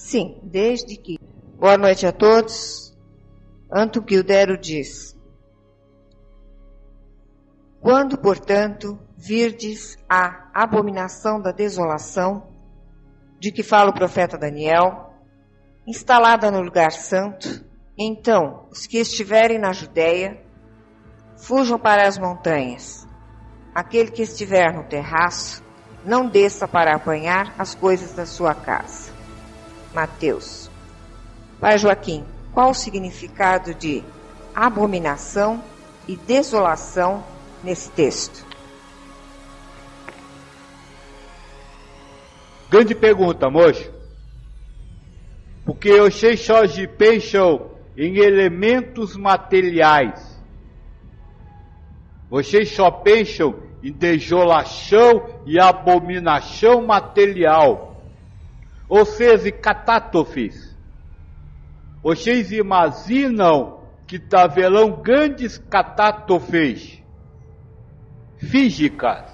Sim, desde que. Boa noite a todos. Anto Guildero diz: quando, portanto, virdes a abominação da desolação, de que fala o profeta Daniel, instalada no lugar santo, então os que estiverem na Judéia, fujam para as montanhas. Aquele que estiver no terraço, não desça para apanhar as coisas da sua casa. Mateus. Pai Joaquim, qual o significado de abominação e desolação nesse texto? Grande pergunta, moço. Porque vocês só pensam em elementos materiais. Vocês só pensam em desolação e abominação material. Ou seja, em catástrofes. Vocês imaginam que haverão grandes catástrofes físicas.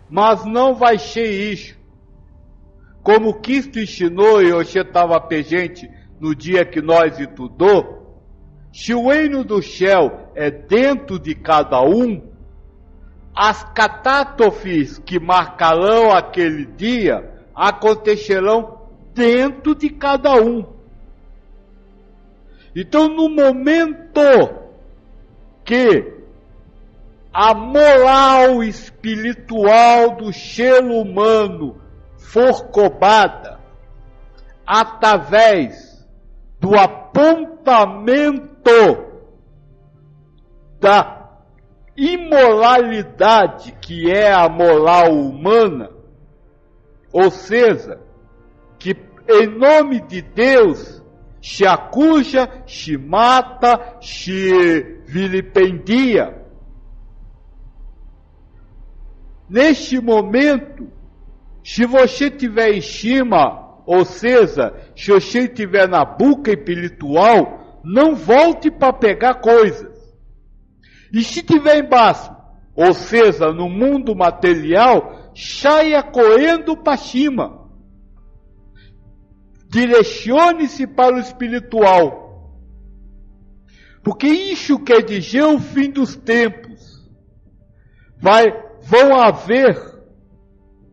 Mas não vai ser isso. Como Cristo ensinou e você estava presente no dia que nós estudou, se o reino do céu é dentro de cada um, as catástrofes que marcarão aquele dia acontecerão dentro de cada um. Então, no momento que a moral espiritual do ser humano for cobrada através do apontamento da imoralidade que é a moral humana, ou seja, que em nome de Deus se acusa, se mata, se vilipendia. Neste momento, se você estiver em cima, ou seja, se você estiver na boca espiritual, não volte para pegar coisas. E se estiver embaixo, ou seja, no mundo material, saia correndo para cima. Direcione-se para o espiritual. Porque isso quer dizer o fim dos tempos. Vão haver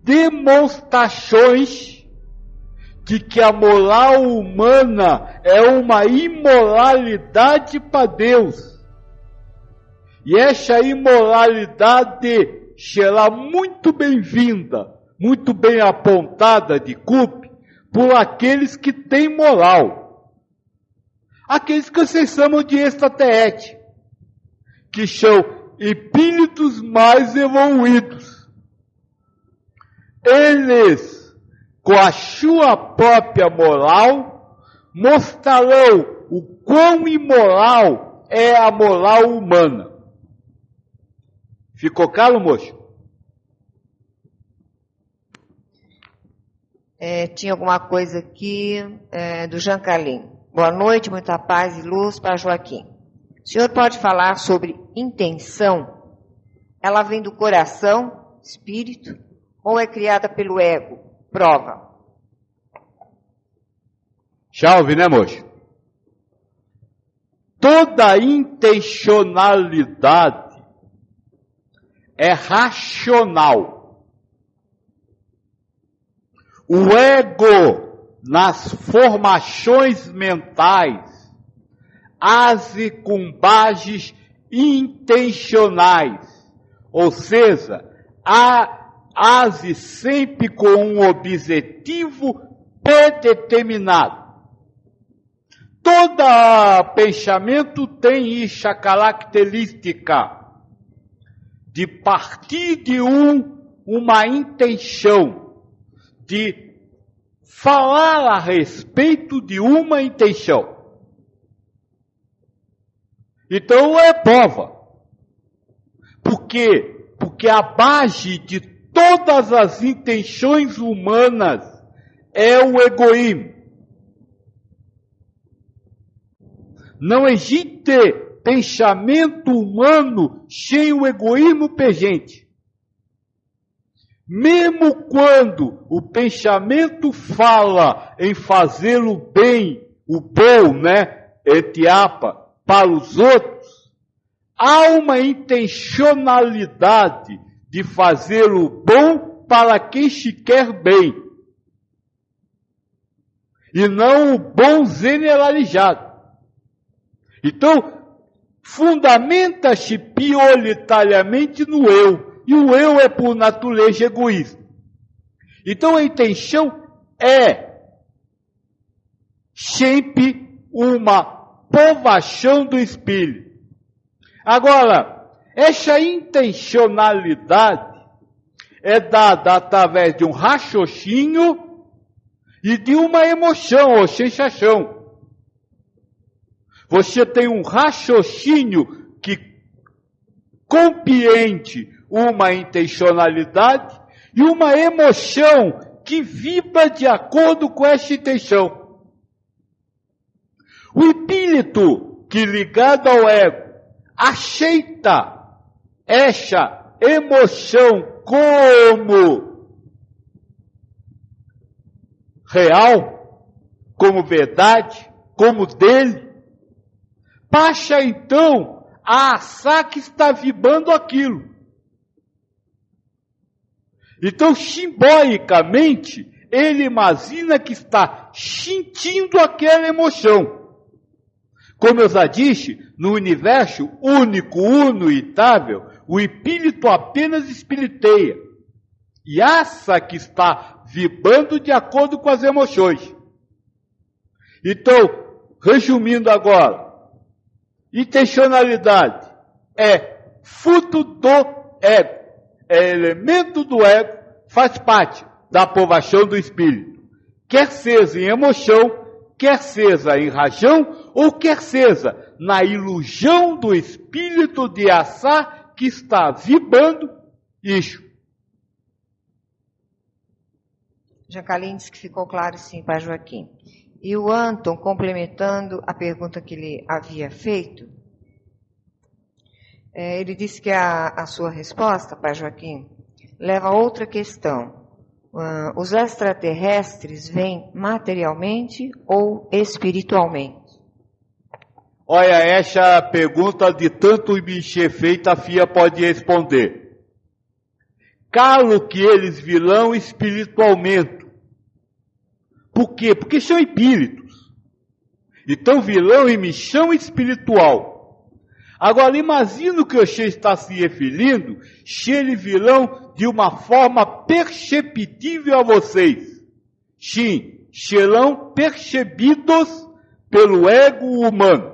demonstrações de que a moral humana é uma imoralidade para Deus. E essa imoralidade será muito bem-vinda, muito bem apontada de culpa por aqueles que têm moral. Aqueles que vocês chamam de extraterrestres, que são espíritos mais evoluídos. Eles, com a sua própria moral, mostrarão o quão imoral é a moral humana. Ficou claro, moço? Tinha alguma coisa aqui do Jean Calim. Boa noite, muita paz e luz para Joaquim. O senhor pode falar sobre intenção? Ela vem do coração, espírito, ou é criada pelo ego? Prova. Chave, né, moço? Toda intencionalidade é racional. O ego, nas formações mentais, age com bases intencionais, ou seja, age sempre com um objetivo predeterminado. Todo pensamento tem essa característica de partir de uma intenção, de falar a respeito de uma intenção. Então é prova. Por quê? Porque a base de todas as intenções humanas é o egoísmo. Não existe pensamento humano sem o egoísmo presente. Mesmo quando o pensamento fala em fazer o bem, o bom, etiapa, para os outros, há uma intencionalidade de fazer o bom para quem se quer bem. E não o bom generalizado. Então, fundamenta-se prioritariamente no eu. E o eu é por natureza egoísta. Então a intenção é sempre uma povação do espírito. Agora, essa intencionalidade é dada através de um raciocínio e de uma emoção ou sensação. Você tem um raciocínio que compreende uma intencionalidade e uma emoção que vibra de acordo com essa intenção. O espírito que ligado ao ego aceita essa emoção como real, como verdade, como dele, passa então a achar que está vibrando aquilo. Então, simbolicamente, ele imagina que está sentindo aquela emoção. Como eu já disse, no universo único, uno e itável, o espírito apenas espiriteia e acha que está vibrando de acordo com as emoções. Então, resumindo agora, intencionalidade é fruto do ego, é elemento do ego, faz parte da aprovação do espírito, quer seja em emoção, quer seja em razão, ou quer seja na ilusão do espírito de achar que está vibrando isso. Jacaline disse que ficou claro sim para Joaquim. E o Anton, complementando a pergunta que ele havia feito, ele disse que a sua resposta, para Joaquim, leva a outra questão. Os extraterrestres vêm materialmente ou espiritualmente? Olha, essa pergunta de tanto me ser feita, a FIA pode responder. Claro que eles virão espiritualmente. Por quê? Porque são espíritos. Então virão em missão espiritual. Agora imagina o que você está se referindo, se eles virão de uma forma perceptível a vocês. Sim, serão percebidos pelo ego humano.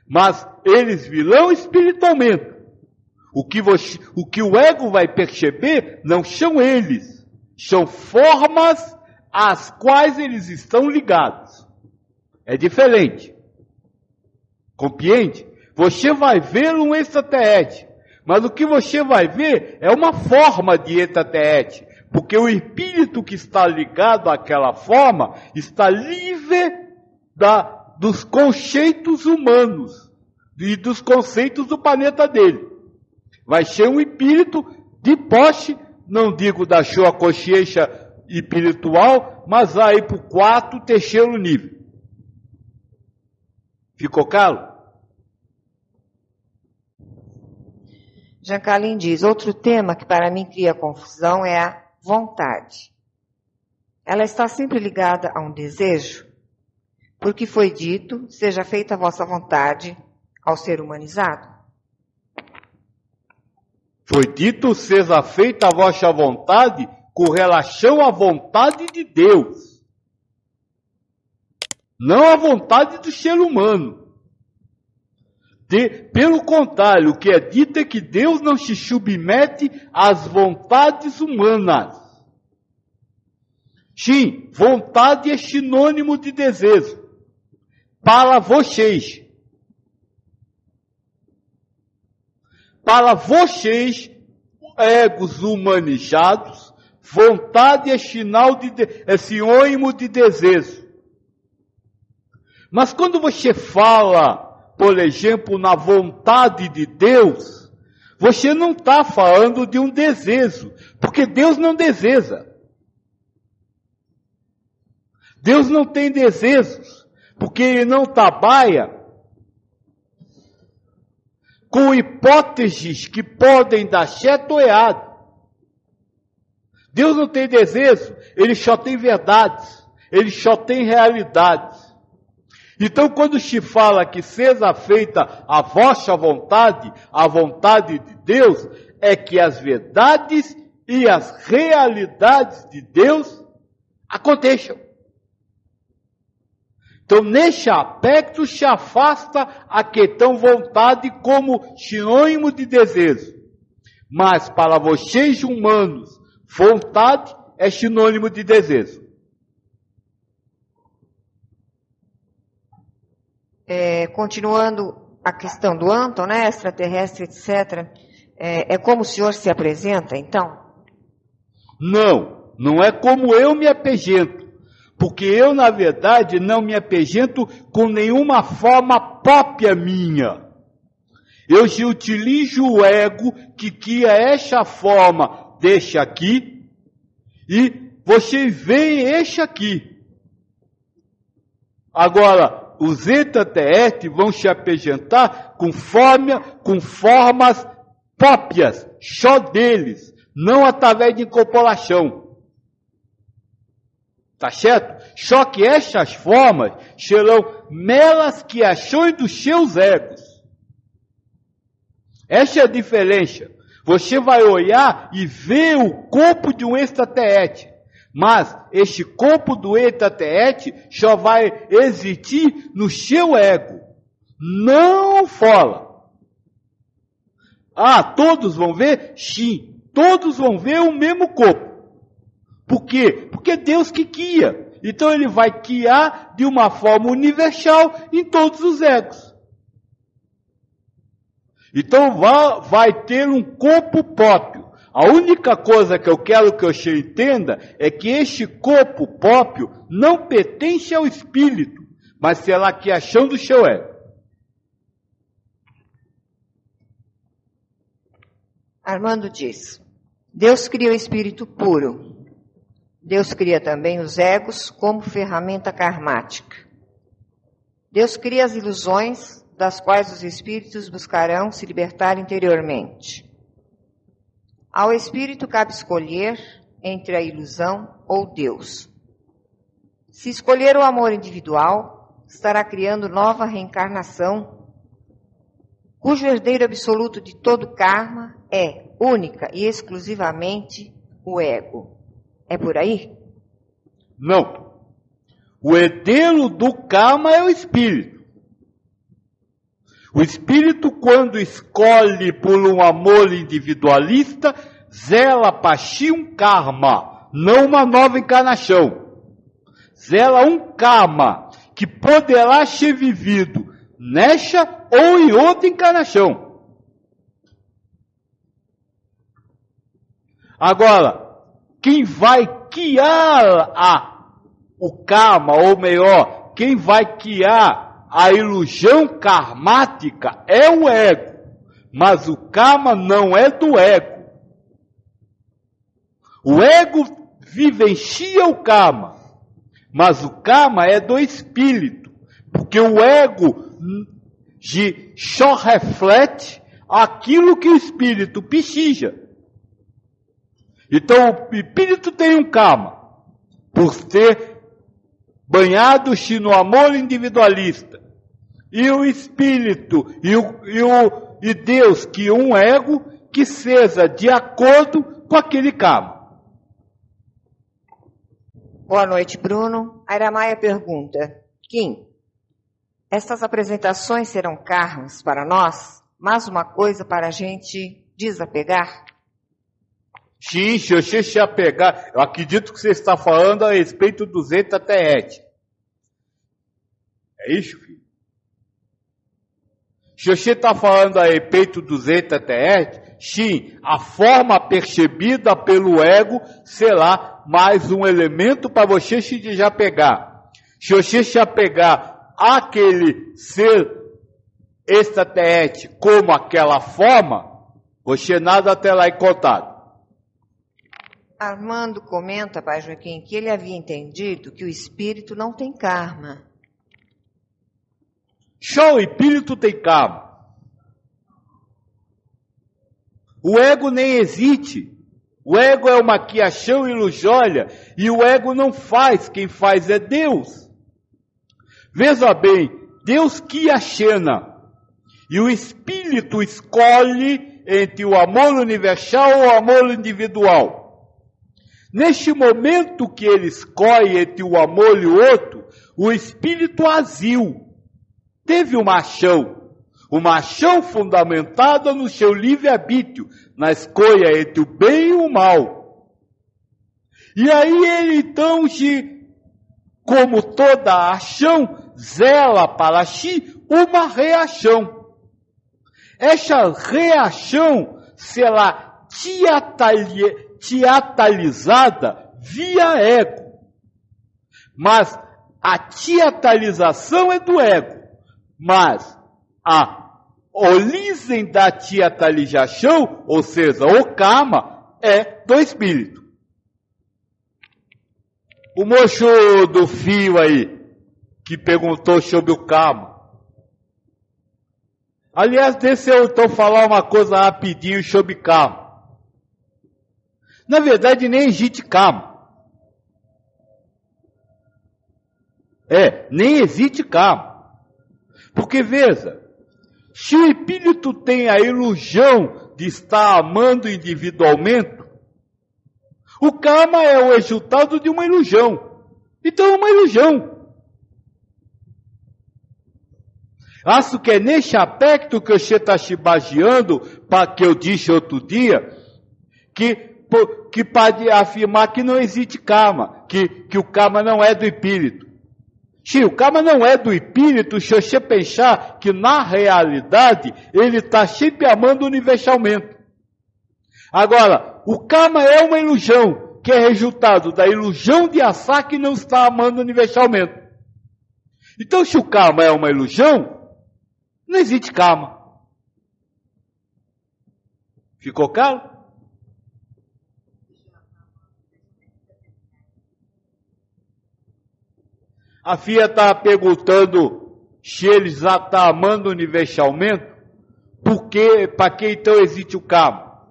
Mas eles virão espiritualmente. O que o ego vai perceber não são eles. São formas às quais eles estão ligados. É diferente. Compreende? Você vai ver um extraterrestre. Mas o que você vai ver é uma forma de extraterrestre. Porque o espírito que está ligado àquela forma está livre dos conceitos humanos e dos conceitos do planeta dele. Vai ser um espírito de posse, não digo da sua consciência espiritual, mas aí para o quarto, terceiro nível. Ficou claro? Jacaline diz, outro tema que para mim cria confusão é a vontade. Ela está sempre ligada a um desejo? Porque foi dito, seja feita a vossa vontade ao ser humanizado. Foi dito, seja feita a vossa vontade com relação à vontade de Deus. Não à vontade do ser humano. Pelo contrário, o que é dito é que Deus não se submete às vontades humanas. Sim, vontade é sinônimo de desejo. Para vocês. Para vocês, egos humanizados, vontade é sinônimo de desejo. Mas quando você fala, por exemplo, na vontade de Deus, Você não está falando de um desejo, porque Deus não deseja. Deus não tem desejos, porque Ele não trabalha com hipóteses que podem dar certo ou errado. Deus não tem desejo, Ele só tem verdades, Ele só tem realidades. Então, quando se fala que seja feita a vossa vontade, a vontade de Deus, é que as verdades e as realidades de Deus aconteçam. Então, neste aspecto, se afasta a questão vontade como sinônimo de desejo. Mas, para vocês humanos, vontade é sinônimo de desejo. Continuando a questão do Anton, né, extraterrestre, etc., é como o senhor se apresenta, então? Não, não é como eu me apresento, porque eu, na verdade, não me apresento com nenhuma forma própria minha. Eu já utilizo o ego que cria essa forma, deixa aqui, e vocês veem este aqui. Agora, os extraterrestres vão se apresentar com formas próprias, só deles, não através de incorporação. Tá certo? Só que essas formas serão meras criações dos seus egos. Essa é a diferença. Você vai olhar e ver o corpo de um extraterrestre. Mas este corpo do extraterrestre só vai existir no seu ego, não fora. Todos vão ver? Sim, todos vão ver o mesmo corpo. Por quê? Porque é Deus que cria. Então Ele vai criar de uma forma universal em todos os egos. Então vai ter um corpo próprio. A única coisa que eu quero que você entenda é que este corpo próprio não pertence ao espírito, mas será que é a ação do seu ego. Armando diz, Deus cria o espírito puro. Deus cria também os egos como ferramenta karmática. Deus cria as ilusões das quais os espíritos buscarão se libertar interiormente. Ao espírito cabe escolher entre a ilusão ou Deus. Se escolher o amor individual, estará criando nova reencarnação, cujo herdeiro absoluto de todo karma é, única e exclusivamente, o ego. É por aí? Não. O herdeiro do karma é o espírito. O espírito, quando escolhe por um amor individualista, zela para si um karma, não uma nova encarnação. Zela um karma que poderá ser vivido nesta ou em outra encarnação. Agora, quem vai criar o karma, ou melhor, quem vai criar a ilusão karmática é o ego, mas o karma não é do ego. O ego vivencia o karma, mas o karma é do espírito, porque o ego só reflete aquilo que o espírito precisa. Então o espírito tem um karma, por ter banhado-se no amor individualista. E o espírito e Deus que um ego que seja de acordo com aquele karma. Boa noite, Bruno. A Iramaia pergunta, Kim, estas apresentações serão karmas para nós, mas uma coisa para a gente desapegar? Sim, se você se apegar, eu acredito que você está falando a respeito do extraterrestre. É isso, filho? Se você está falando a respeito do extraterrestre, sim, a forma percebida pelo ego será mais um elemento para você se desapegar. Se você se apegar àquele ser extraterrestre como aquela forma, Oxê, nada até lá e contado. Armando comenta, Pai Joaquim, que ele havia entendido que o espírito não tem karma. Só o espírito tem karma. O ego nem existe. O ego é uma quiachão ilusória e o ego não faz, quem faz é Deus. Veja bem, Deus quiachena e o espírito escolhe entre o amor universal ou o amor individual. Neste momento que ele escolhe entre o amor e o outro, o espírito agiu. Teve uma ação fundamentada no seu livre-arbítrio, na escolha entre o bem e o mal. E aí ele então, como toda ação, zela para si uma reação. Essa reação será teatralizada via ego. Mas a teatralização é do ego. Mas a origem da teatralização, ou seja, o karma, é do espírito. O moço do fio aí, que perguntou sobre o karma. Aliás, deixa eu então falar uma coisa rapidinho sobre karma. Na verdade, nem existe karma. Nem existe karma. Porque veja, se o espírito tem a ilusão de estar amando individualmente, o karma é o resultado de uma ilusão. Então é uma ilusão. Acho que é nesse aspecto que você está se baseando, para que eu disse outro dia, que pode afirmar que não existe karma, que o karma não é do espírito. Se o karma não é do espírito, se você pensar que na realidade ele está sempre amando universalmente. Agora, o karma é uma ilusão, que é resultado da ilusão de achar que não está amando universalmente. Então, se o karma é uma ilusão, não existe karma. Ficou claro? A filha está perguntando se ele já está amando universalmente, para que então existe o karma?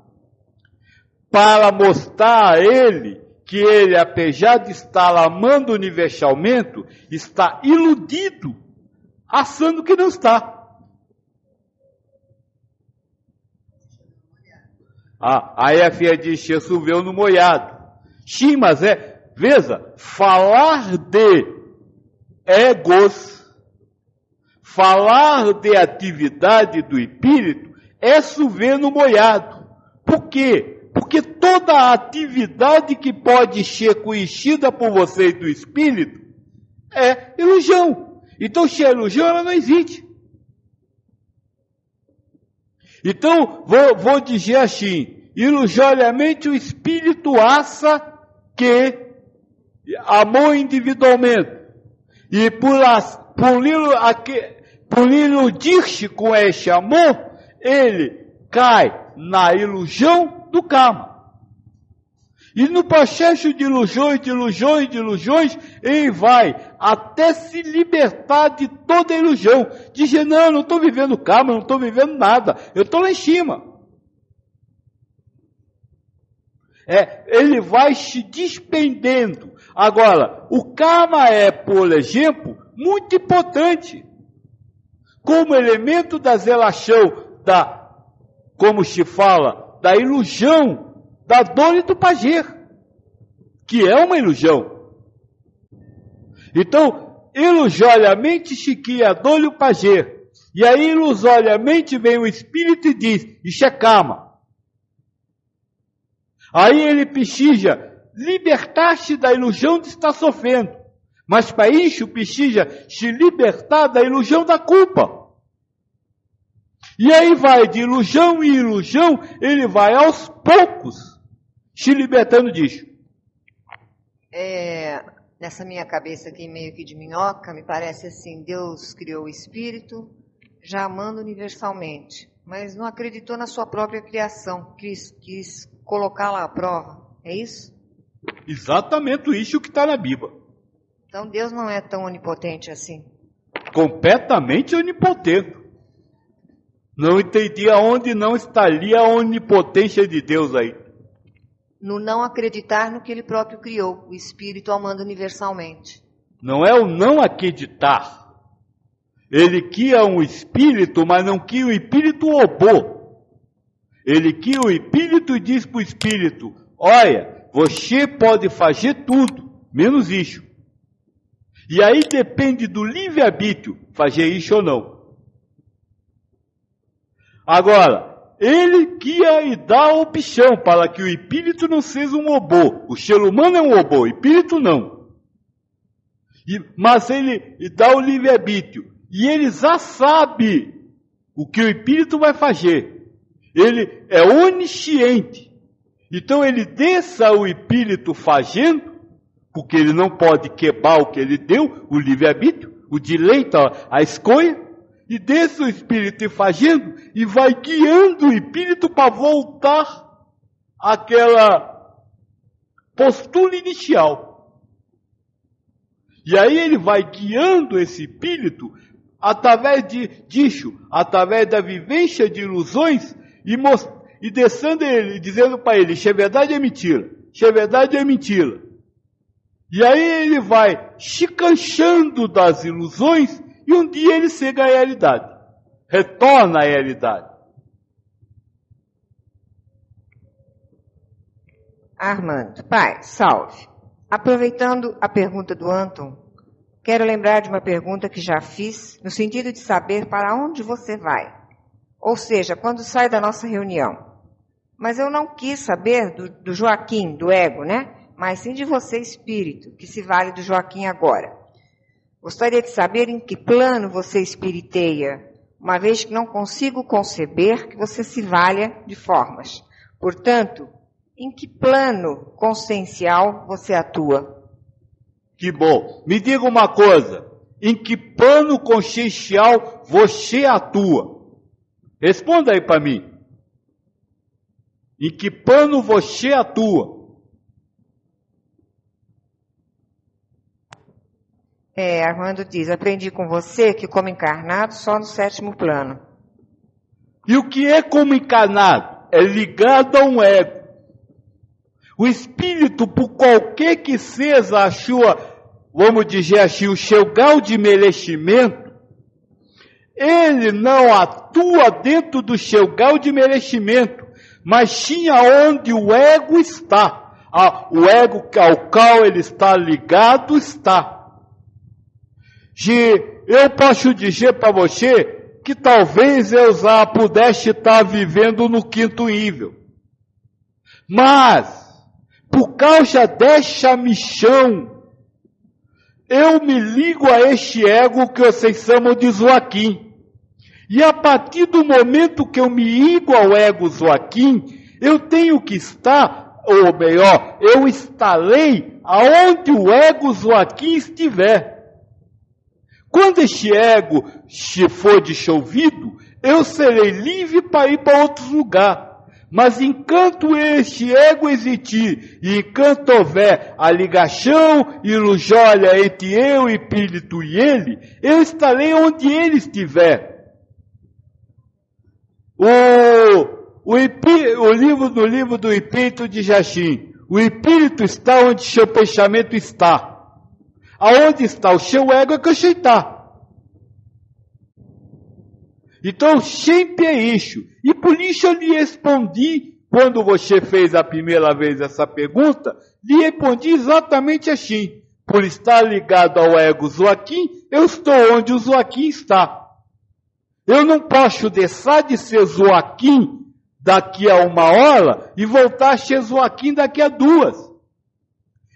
Para mostrar a ele que ele, apesar de estar amando universalmente, está iludido, achando que não está. Aí a filha diz, choveu no molhado. Sim, mas veja, falar de egos, falar de atividade do espírito é chover no molhado. Por quê? Porque toda a atividade que pode ser conhecida por vocês do espírito é ilusão. Então, se é ilusão, ela não existe. Então, vou dizer assim, ilusoriamente o espírito acha que amou individualmente. E por iludir-se com esse amor, ele cai na ilusão do karma. E no processo de ilusões, ele vai até se libertar de toda a ilusão. Dizer, não estou vivendo karma, não estou vivendo nada, eu estou lá em cima. Ele vai se despendendo. Agora, o karma é, por exemplo, muito importante. Como elemento da relação, como se fala, da ilusão, da dor e do prazer, que é uma ilusão. Então, ilusoriamente se cria a dor e o prazer. E aí, ilusoriamente, vem o espírito e diz, isso é karma. Aí ele precisa libertar-se da ilusão de estar sofrendo. Mas para isso precisa se libertar da ilusão da culpa. E aí vai de ilusão em ilusão, ele vai aos poucos se libertando disso. Nessa minha cabeça aqui, meio que de minhoca, me parece assim, Deus criou o espírito, já amando universalmente. Mas não acreditou na sua própria criação, quis colocá-la à prova, é isso? Exatamente isso que está na Bíblia. Então Deus não é tão onipotente assim. Completamente onipotente. Não entendi aonde não estaria a onipotência de Deus aí. No não acreditar no que Ele próprio criou, o Espírito amando universalmente. Não é o não acreditar. Ele queria um espírito, mas não queria o espírito robô. Ele queria o espírito e diz para o espírito: olha, você pode fazer tudo, menos isso. E aí depende do livre-arbítrio, fazer isso ou não. Agora, ele queria e dá a opção para que o espírito não seja um robô. O ser humano é um robô, o espírito não. Mas ele dá o livre-arbítrio. E ele já sabe o que o espírito vai fazer. Ele é onisciente. Então ele deixa o espírito fazendo, porque ele não pode quebrar o que ele deu, o livre-arbítrio, o direito à escolha, e deixa o espírito ir fazendo e vai guiando o espírito para voltar àquela postura inicial. E aí ele vai guiando esse espírito através disso, através da vivência de ilusões e deixando ele, dizendo para ele, se é verdade é mentira, se é verdade é mentira. E aí ele vai se cansando das ilusões e um dia ele chega à realidade, retorna à realidade. Armando, pai, salve. Aproveitando a pergunta do Anton, quero lembrar de uma pergunta que já fiz, no sentido de saber para onde você vai. Ou seja, quando sai da nossa reunião. Mas eu não quis saber do Joaquim, do ego, né? Mas sim de você, espírito, que se vale do Joaquim agora. Gostaria de saber em que plano você espiriteia, uma vez que não consigo conceber que você se valha de formas. Portanto, em que plano consciencial você atua? Que bom. Me diga uma coisa. Em que plano consciencial você atua? Responda aí para mim. Em que plano você atua? Armando diz, aprendi com você que como encarnado só no 7º plano. E o que é como encarnado? É ligado a um ego. O espírito, por qualquer que seja a sua, vamos dizer assim, o seu grau de merecimento, ele não atua dentro do seu grau de merecimento, mas sim aonde o ego está. O ego ao qual ele está ligado está. Eu posso dizer para você que talvez eu já pudesse estar vivendo no 5º nível. Mas, por causa dessa missão, eu me ligo a este ego que vocês chamam de Joaquim. E a partir do momento que eu me ligo ao ego Joaquim, eu tenho que estar, ou melhor, eu estarei aonde o ego Joaquim estiver. Quando este ego se for dissolvido, eu serei livre para ir para outro lugar. Mas enquanto este ego existir, e enquanto houver a ligação ilusória entre eu, o espírito e ele, eu estarei onde ele estiver. No livro do Espírito de Jachim, o espírito está onde seu pensamento está. Aonde está o seu ego é que você está. Então sempre é isso. E por isso eu lhe respondi, quando você fez a primeira vez essa pergunta, lhe respondi exatamente assim. Por estar ligado ao ego Joaquim, eu estou onde o Joaquim está. Eu não posso deixar de ser Joaquim daqui a 1 hora e voltar a ser Joaquim daqui a 2.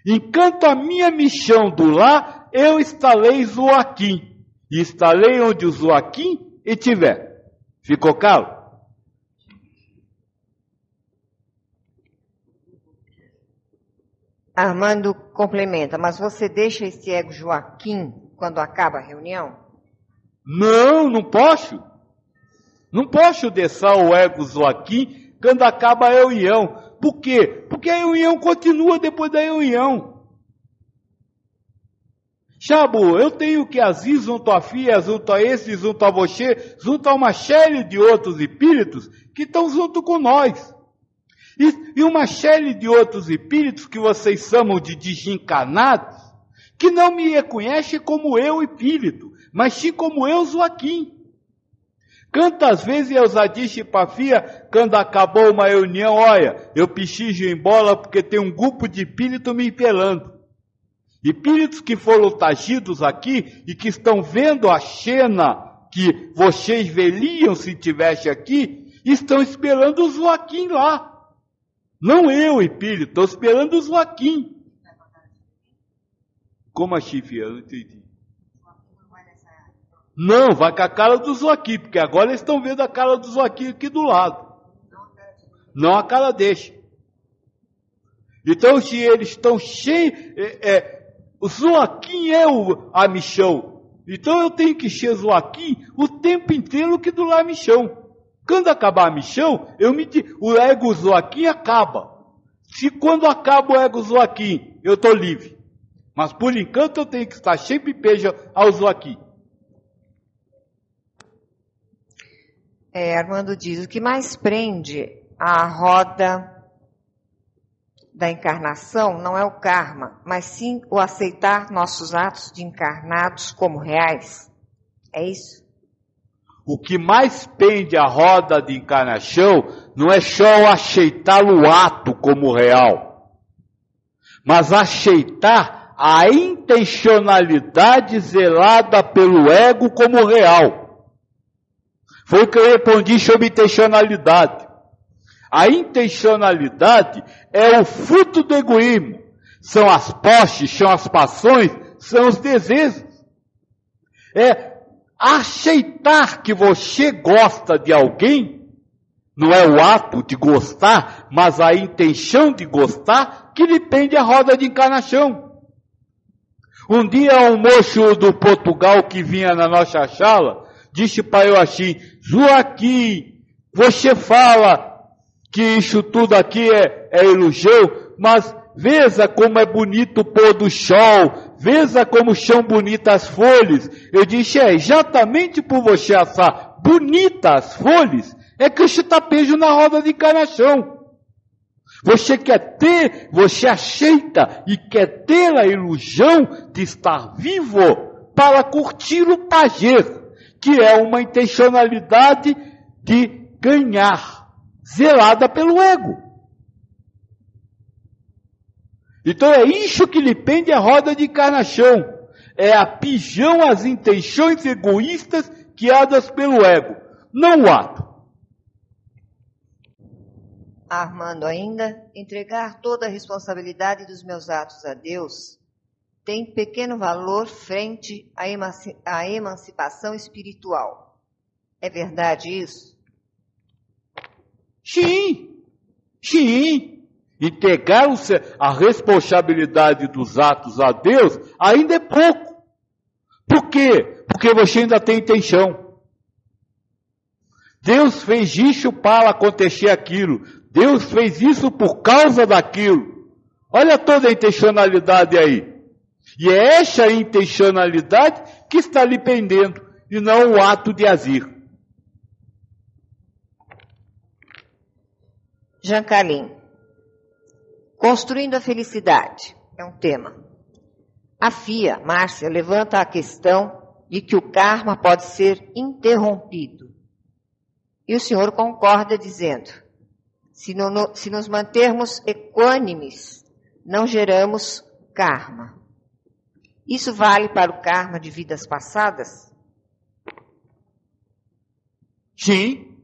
Enquanto a minha missão durar, eu estarei Joaquim. E estarei onde o Joaquim estiver. Ficou claro? Armando complementa, mas você deixa esse ego Joaquim quando acaba a reunião? Não, não posso. Não posso deixar o ego Joaquim quando acaba a reunião. Por quê? Porque a reunião continua depois da reunião. Chabo, eu tenho que agir junto a filha, junto a esse, junto a você, junto a uma série de outros espíritos que estão junto com nós. E uma série de outros espíritos que vocês chamam de desencarnados, que não me reconhecem como eu espírito, mas sim como eu Joaquim. Quantas vezes eu já disse para a filha, quando acabou uma reunião, olha, eu preciso ir embora porque tem um grupo de espíritos me esperando. Espíritos que foram trazidos aqui e que estão vendo a cena que vocês veriam se tivesse aqui, estão esperando o Joaquim lá. Não eu, espírito, estou esperando o Joaquim. Como assim, filha? Eu não entendi. Não, vai com a cara do Joaquim, porque agora eles estão vendo a cara do Joaquim aqui do lado. Não a cara deixa. Então, se eles estão cheios... o Joaquim é a missão. Então, eu tenho que ser Joaquim o tempo inteiro que do lá a missão. Quando acabar a missão, o ego Joaquim acaba. Se quando acaba o ego Joaquim, eu estou livre. Mas, por enquanto, eu tenho que estar sempre preso ao Joaquim. Armando diz, o que mais prende a roda da encarnação não é o karma, mas sim o aceitar nossos atos de encarnados como reais. É isso? O que mais prende a roda de encarnação não é só aceitar o ato como real, mas aceitar a intencionalidade zelada pelo ego como real. Foi o que eu respondi sobre intencionalidade. A intencionalidade é o fruto do egoísmo. São as posses, são as passões, são os desejos. É aceitar que você gosta de alguém, não é o ato de gostar, mas a intenção de gostar, que lhe prende a roda de encarnação. Um dia um moço do Portugal que vinha na nossa sala, disse para eu assim, Joaquim, você fala que isso tudo aqui é ilusão, mas veja como é bonito o pôr do sol, veja como são bonitas as folhas. Eu disse, exatamente por você achar bonitas as folhas, é que você está preso na roda de encarnação. Você quer ter, você aceita e quer ter a ilusão de estar vivo para curtir o prazer, que é uma intencionalidade de ganhar, zelada pelo ego. Então é isso que lhe prende a roda de encarnação. É a pijão às intenções egoístas guiadas pelo ego, não o ato. Armando ainda, entregar toda a responsabilidade dos meus atos a Deus tem pequeno valor frente à emancipação espiritual. É verdade isso? Sim. Entregar a responsabilidade dos atos a Deus ainda é pouco. Por quê? Porque você ainda tem intenção. Deus fez isso para acontecer aquilo. Deus fez isso por causa daquilo. Olha toda a intencionalidade aí. E é essa intencionalidade que está lhe pendendo, e não o ato de agir. Jean Calim. Construindo a felicidade é um tema. A FIA, Márcia, levanta a questão de que o karma pode ser interrompido. E o senhor concorda dizendo, se nos mantermos equânimes, não geramos karma. Isso vale para o karma de vidas passadas? Sim.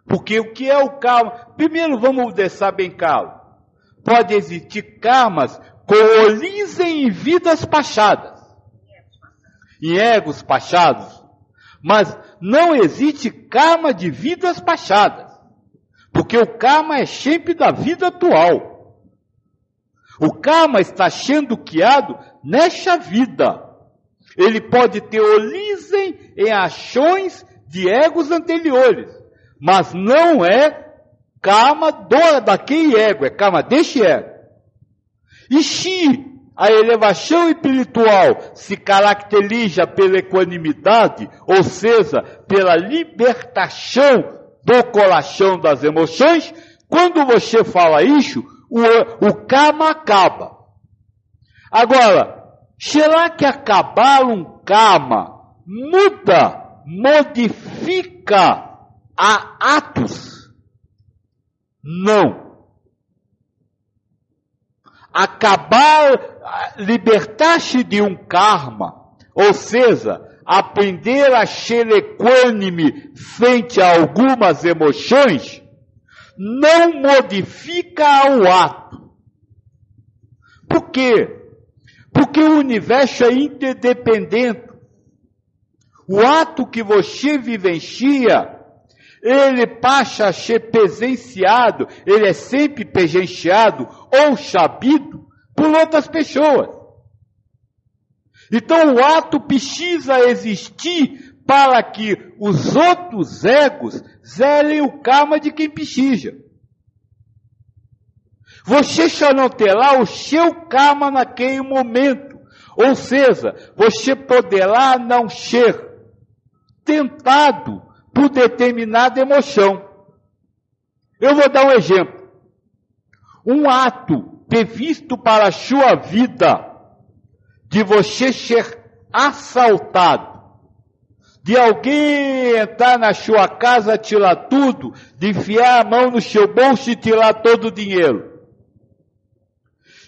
Porque o que é o karma? Primeiro vamos deixar bem claro. Pode existir karmas com origem em vidas passadas. Em egos passados. Mas não existe karma de vidas passadas. Porque o karma é sempre da vida atual. O karma está sendo criado nesta vida. Ele pode ter origem em ações de egos anteriores, mas não é karma daquele ego, é karma deste ego. E se a elevação espiritual se caracteriza pela equanimidade, ou seja, pela libertação do coração das emoções, quando você fala isso, o karma acaba. Agora, será que acabar um karma modifica a atos? Não. Libertar-se de um karma, ou seja, aprender a ser equânime frente a algumas emoções, não modifica o ato. Por quê? Porque o universo é interdependente. O ato que você vivencia, ele passa a ser presenciado, ele é sempre presenciado ou sabido por outras pessoas. Então o ato precisa existir para que os outros egos zerem o karma de quem precisa. Você só não terá o seu karma naquele momento. Ou seja, você poderá não ser tentado por determinada emoção. Eu vou dar um exemplo. Um ato previsto para a sua vida, de você ser assaltado, de alguém entrar na sua casa, tirar tudo, de enfiar a mão no seu bolso e tirar todo o dinheiro.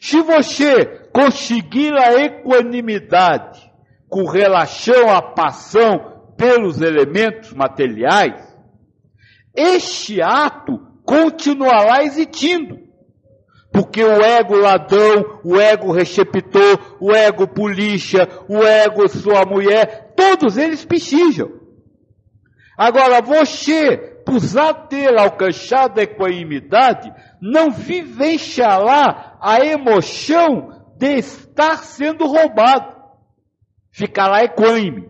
Se você conseguir a equanimidade com relação à paixão pelos elementos materiais, este ato continuará existindo. Porque o ego ladrão, o ego receptor, o ego polícia, o ego sua mulher, todos eles precisam. Agora, você, por já ter alcançado a equanimidade, não vivenciará a emoção de estar sendo roubado. Ficará equânime.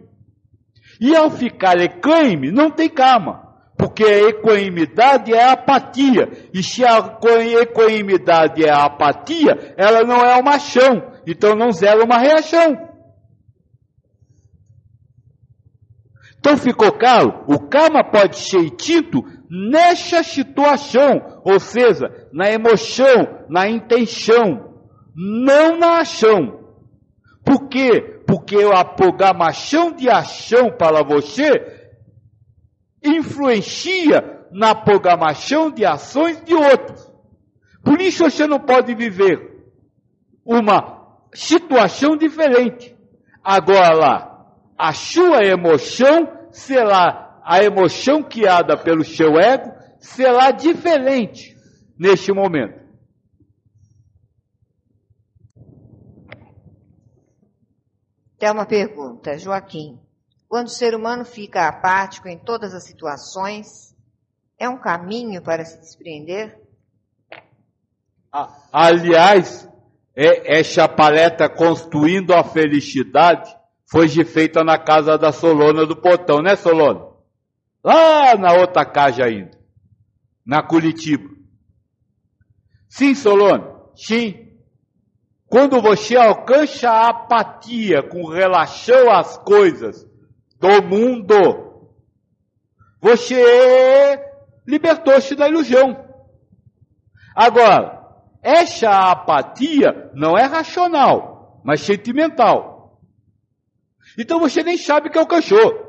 E ao ficar equânime, não tem karma. Porque a equanimidade é a apatia. E se a equanimidade é a apatia, ela não é uma ação. Então não zera uma reação. Então ficou claro? O karma pode ser extinto nessa situação. Ou seja, na emoção, na intenção. Não na ação. Por quê? Porque a programação de ação para você influencia na programação de ações de outros. Por isso você não pode viver uma situação diferente. Agora, a sua emoção será, a emoção criada pelo seu ego, será diferente neste momento. Tem uma pergunta, Joaquim. Quando o ser humano fica apático em todas as situações, é um caminho para se desprender? Aliás, essa palestra Construindo a Felicidade foi feita na casa da Solona do Portão, né, Solona? Lá na outra casa ainda, na Curitiba. Sim, Solona, sim. Quando você alcança a apatia com relação às coisas do mundo, você libertou-se da ilusão. Agora, essa apatia não é racional, mas sentimental. Então você nem sabe que alcançou.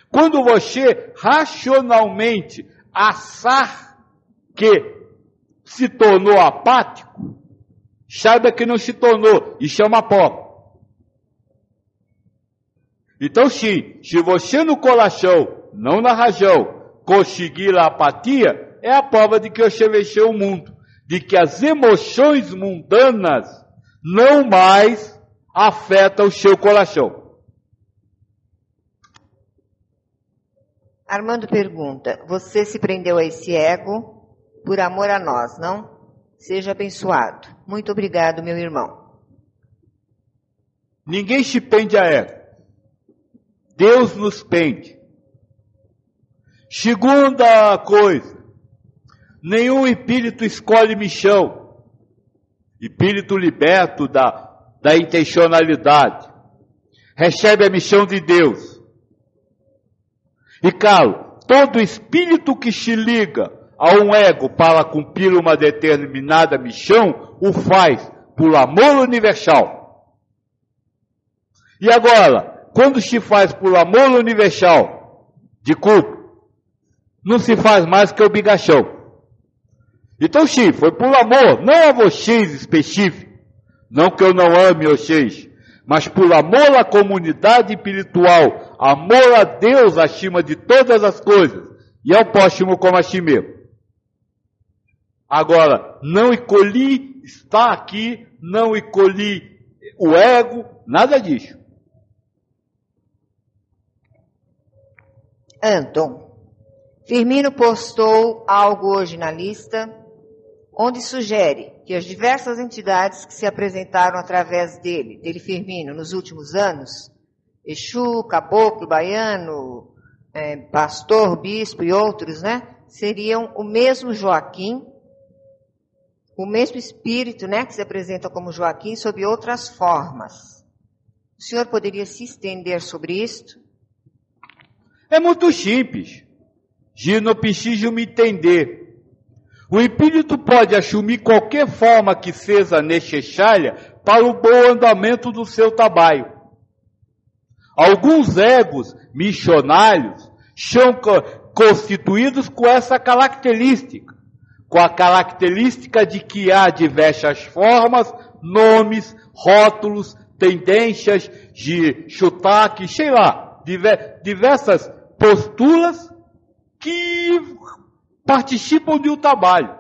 Quando você racionalmente achar que se tornou apático, saiba que não se tornou, isso é uma prova. Então sim, se você no coração, não na razão, conseguir a apatia, é a prova de que você venceu o mundo, de que as emoções mundanas não mais afetam o seu coração. Armando pergunta, você se prendeu a esse ego por amor a nós, não? Seja abençoado. Muito obrigado, meu irmão. Ninguém se prende a ego. Deus nos pende. Segunda coisa, nenhum espírito escolhe missão. Espírito liberto da intencionalidade. Recebe a missão de Deus. E claro, todo espírito que se liga a um ego para cumprir uma determinada missão, o faz por amor universal. E agora, quando se faz por amor universal, de culpa, não se faz mais que obrigação. Então sim, foi por amor, não a vocês específico, não que eu não ame vocês, mas por amor à comunidade espiritual, amor a Deus acima de todas as coisas, e ao próximo como a si mesmo. Agora, não escolhi estar aqui, não escolhi o ego, nada disso. Anton, Firmino postou algo hoje na lista, onde sugere que as diversas entidades que se apresentaram através dele Firmino, nos últimos anos, Exu, Caboclo, Baiano, Pastor, Bispo e outros, seriam o mesmo Joaquim, o mesmo espírito, que se apresenta como Joaquim, sob outras formas. O senhor poderia se estender sobre isto? É muito simples. Não preciso me entender. O espírito pode assumir qualquer forma que seja necessária para o bom andamento do seu trabalho. Alguns egos missionários são constituídos com essa característica, com a característica de que há diversas formas, nomes, rótulos, tendências de sotaque, diversas posturas que participam de um trabalho.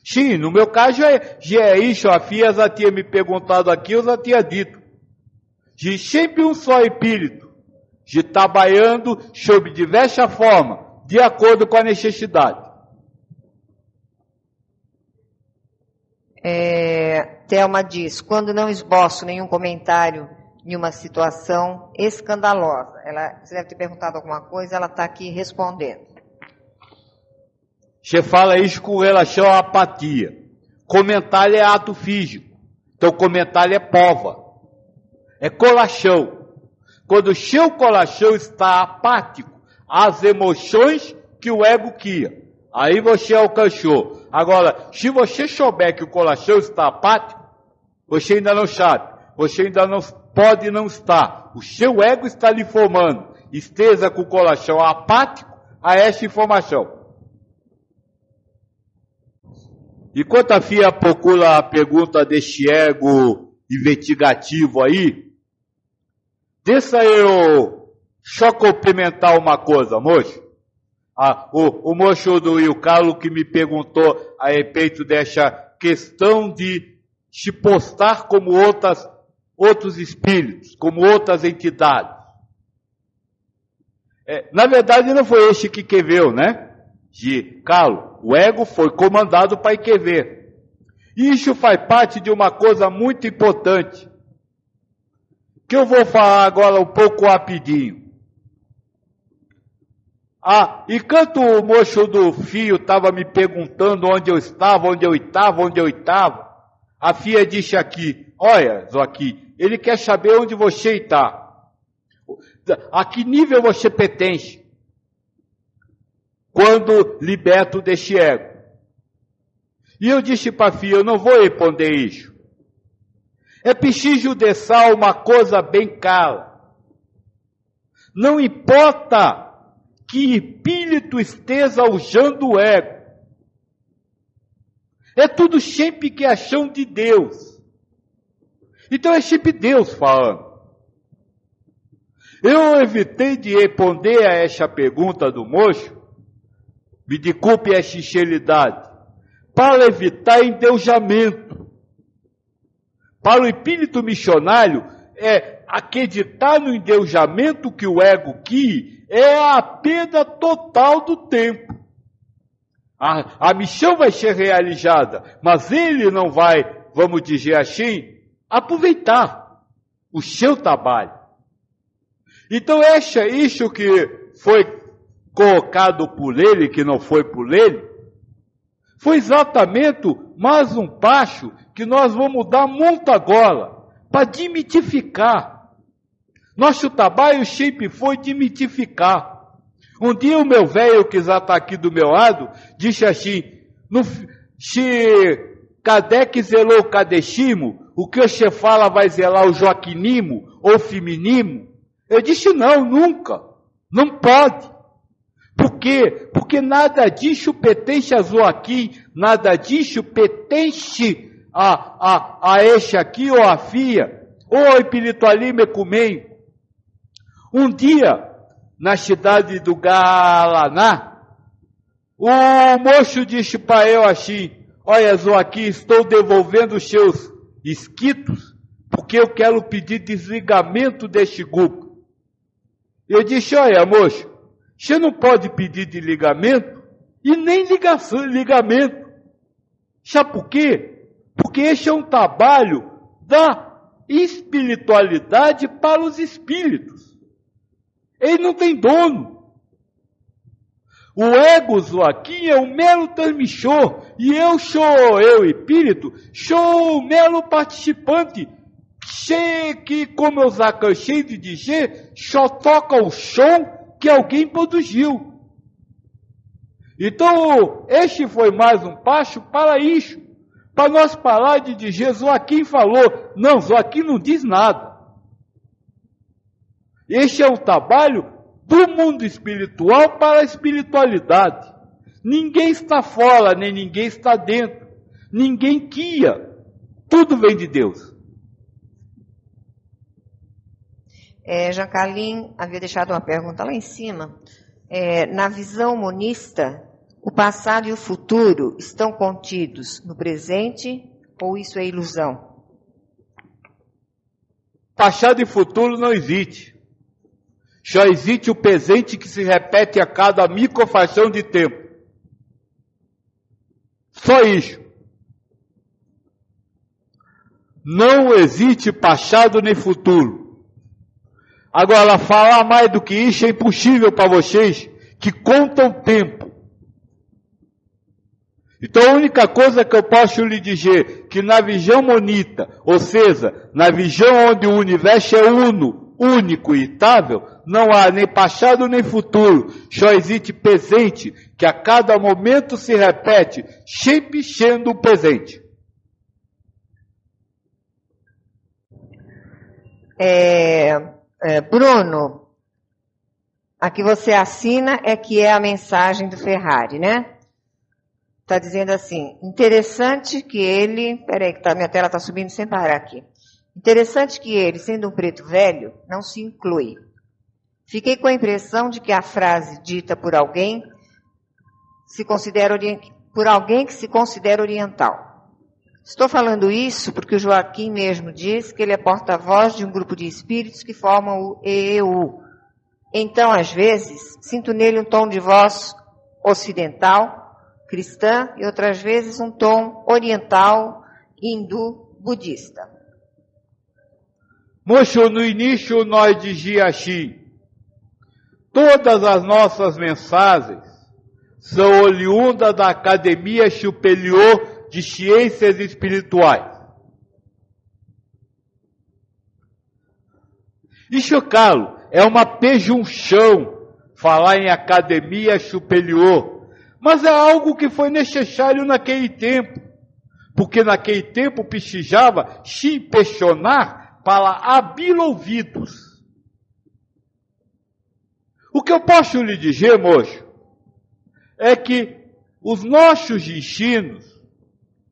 Sim, no meu caso já é isso, a Fia já tinha me perguntado aqui, eu já tinha dito. De sempre um só espírito, de trabalhando sob diversas formas, de acordo com a necessidade. Thelma diz, quando não esboço nenhum comentário em uma situação escandalosa. Você deve ter perguntado alguma coisa, ela está aqui respondendo. Você fala isso com relação à apatia. Comentário é ato físico. Então comentário é pova. É coração. Quando o seu coração está apático às emoções que o ego cria, aí você alcançou. Agora, se você souber que o coração está apático, você ainda não sabe. Você ainda não pode não estar. O seu ego está lhe formando. Esteja com o coração apático a essa informação. Enquanto a Fia procura a pergunta deste ego investigativo aí, deixa eu só complementar uma coisa, moço. O moço do Rio Carlos que me perguntou a respeito dessa questão de se postar como outros espíritos, como outras entidades. Na verdade não foi este que queveu, de Carlos. O ego foi comandado para quever. Isso faz parte de uma coisa muito importante, que eu vou falar agora um pouco rapidinho. Enquanto o moço do fio estava me perguntando onde eu estava, a Fia disse aqui, olha, Joaquim, ele quer saber onde você está. A que nível você pertence quando liberto deste ego? E eu disse para a Fia, eu não vou responder isso. É preciso deixar uma coisa bem clara. Não importa que espírito esteja usando o ego. É tudo sempre que é ação de Deus. Então é sempre Deus falando. Eu evitei de responder a essa pergunta do moço, me desculpe a sinceridade, para evitar endeussamento. Para o espírito missionário, acreditar no endeusamento que o ego quer é a perda total do tempo. A missão vai ser realizada, mas ele não vai, vamos dizer assim, aproveitar o seu trabalho. Então, isso que foi colocado por ele, que não foi por ele, foi exatamente mais um passo que nós vamos dar muito agora, para demitificar. Nosso trabalho sempre foi demitificar. Um dia o meu velho, que já está aqui do meu lado, disse assim, se Kardec zelou o Kadeshimo, o que você fala vai zelar o Joaquinimo ou o Feminimo? Eu disse não, nunca. Não pode. Por quê? Porque nada disso pertence a Joaquim, nada disso pertence a este aqui ou a Fia, ou ao espiritualismo ecumênico. Um dia, na cidade do Galaná, o moço disse para eu assim, olha Joaquim, estou devolvendo os seus esquitos, porque eu quero pedir desligamento deste grupo. Eu disse, olha moço, você não pode pedir desligamento e nem ligamento. Sabe por quê? Porque esse é um trabalho da espiritualidade para os espíritos. Ele não tem dono. O ego Joaquim é um mero transmissor e eu, espírito, sou o mero participante que, como eu já cansei de dizer, só toca o som que alguém produziu. Então, este foi mais um passo para isso, para nós parar de dizer, Joaquim falou. Não, Joaquim não diz nada. Este é o trabalho do mundo espiritual para a espiritualidade. Ninguém está fora, nem ninguém está dentro. Ninguém guia. Tudo vem de Deus. Jean Carlin havia deixado uma pergunta lá em cima. Na visão monista, o passado e o futuro estão contidos no presente ou isso é ilusão? Passado e futuro não existe. Só existe o presente que se repete a cada microfração de tempo. Só isso. Não existe passado nem futuro. Agora, falar mais do que isso é impossível para vocês que contam tempo. Então, a única coisa que eu posso lhe dizer, que na visão monita, ou seja, na visão onde o universo é uno, único e itável, não há nem passado nem futuro, só existe presente, que a cada momento se repete, sempre sendo o presente. Bruno, aqui você assina que é a mensagem do Ferrari, né? Está dizendo assim, interessante que ele... Peraí, que minha tela está subindo sem parar aqui. Interessante que ele, sendo um preto velho, não se inclui. Fiquei com a impressão de que a frase dita por alguém por alguém que se considera oriental. Estou falando isso porque o Joaquim mesmo diz que ele é porta-voz de um grupo de espíritos que formam o EEU. Então, às vezes, sinto nele um tom de voz ocidental, cristã, e outras vezes um tom oriental, hindu, budista. Moço, no início nós dizia assim, todas as nossas mensagens são oriundas da Academia Superior de Ciências Espirituais. Isso, Carlos, é uma pejunção falar em Academia Superior, mas é algo que foi necessário naquele tempo, porque naquele tempo precisava se impressionar para abrir ouvidos. O que eu posso lhe dizer, moço, é que os nossos ensinos,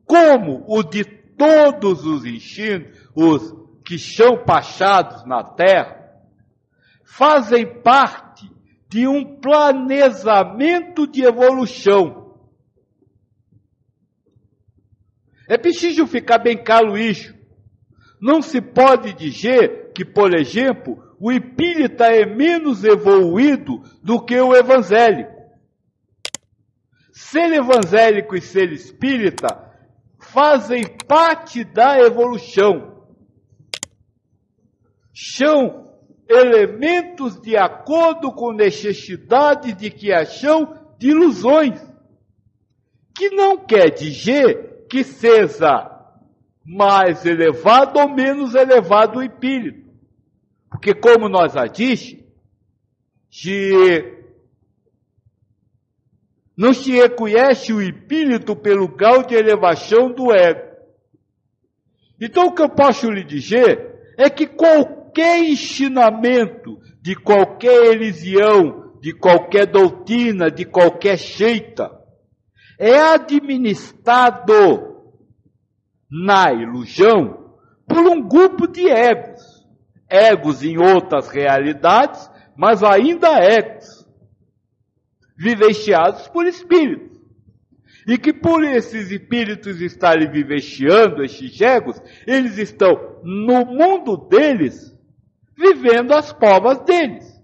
como o de todos os ensinos, os que são passados na Terra, fazem parte de um planejamento de evolução. É preciso ficar bem claro isso. Não se pode dizer que, por exemplo, o espírita é menos evoluído do que o evangélico. Ser evangélico e ser espírita fazem parte da evolução. São elementos de acordo com necessidades de criação de ilusões, que não quer dizer que seja mais elevado ou menos elevado o espírito. Porque como nós já disse, não se reconhece o espírito pelo grau de elevação do ego. Então o que eu posso lhe dizer é que qualquer ensinamento de qualquer religião, de qualquer doutrina, de qualquer seita, é administrado na ilusão por um grupo de egos. Egos em outras realidades, mas ainda egos, vivenciados por espíritos. E que por esses espíritos estarem vivenciando esses egos, eles estão no mundo deles, vivendo as provas deles.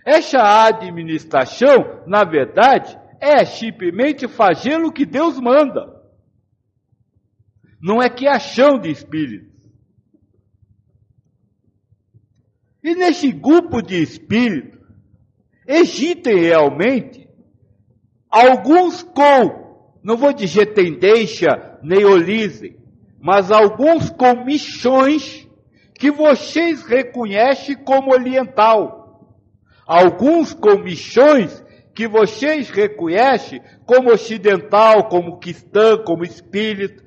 Essa administração, na verdade, é simplesmente fazer o que Deus manda. Não é criação de espíritos. E nesse grupo de espíritos, existem realmente alguns com, não vou dizer tendência, nem origem, mas alguns com missões que vocês reconhecem como oriental. Alguns com missões que vocês reconhecem como ocidental, como cristã, como espírito.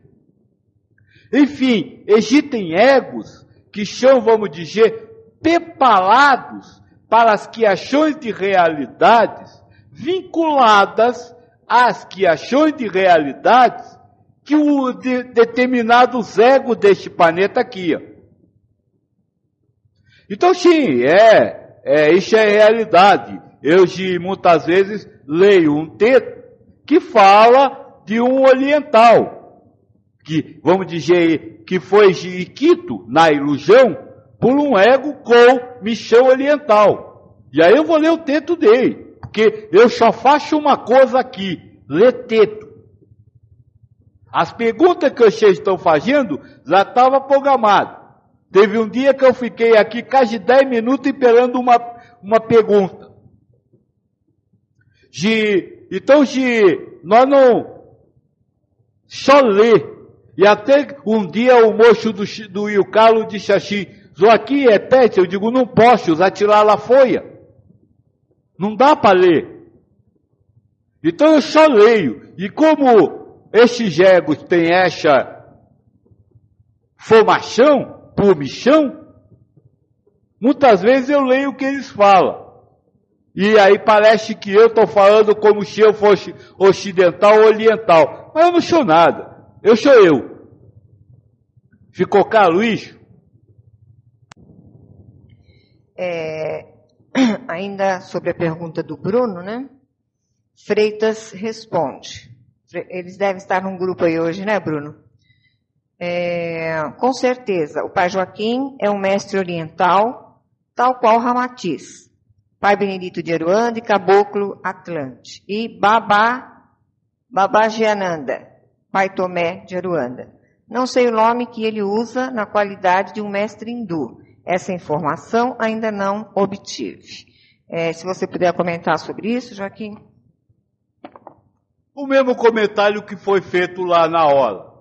Enfim, existem egos que são, vamos dizer, preparados para as criações de realidades vinculadas às criações de realidades que os determinados egos deste planeta criam. Então, sim, isso é realidade. Eu, muitas vezes, leio um texto que fala de um oriental, que, vamos dizer, que foi escrito na ilusão por um ego com missão oriental. E aí eu vou ler o texto dele, porque eu só faço uma coisa aqui, ler texto. As perguntas que vocês estão fazendo já estavam programadas. Teve um dia que eu fiquei aqui quase 10 minutos esperando uma pergunta. Então, nós não só ler. E até um dia o moço do Rio Carlos disse assim, Joaquim, repete, eu digo, não posso, já tirar lá folha. Não dá para ler. Então eu só leio. E como esses egos têm essa formação, por missão, muitas vezes eu leio o que eles falam. E aí parece que eu estou falando como se eu fosse ocidental ou oriental. Mas eu não sou nada. Eu sou eu. Ficou claro isso? Ainda sobre a pergunta do Bruno, né? Freitas responde. Eles devem estar num grupo aí hoje, né, Bruno? Com certeza, o Pai Joaquim é um mestre oriental, tal qual Ramatiz, Pai Benedito de Aruanda e Caboclo Atlante, e Babajiananda, Pai Tomé de Aruanda. Não sei o nome que ele usa na qualidade de um mestre hindu. Essa informação ainda não obtive. Se você puder comentar sobre isso, Joaquim. O mesmo comentário que foi feito lá na hora.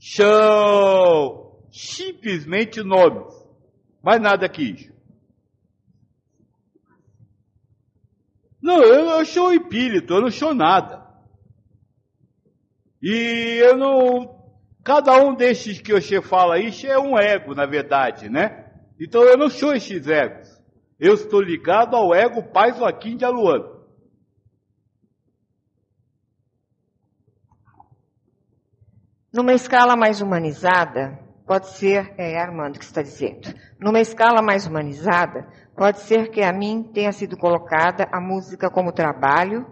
São simplesmente nomes. Mais nada que isso. Não, eu sou espírito, eu não sou nada. E eu não... Cada um desses que você fala isso é um ego, na verdade, né? Então eu não sou esses egos. Eu estou ligado ao ego Pai Joaquim de Aruanda. Numa escala mais humanizada, pode ser, Armando que está dizendo, numa escala mais humanizada, pode ser que a mim tenha sido colocada a música como trabalho,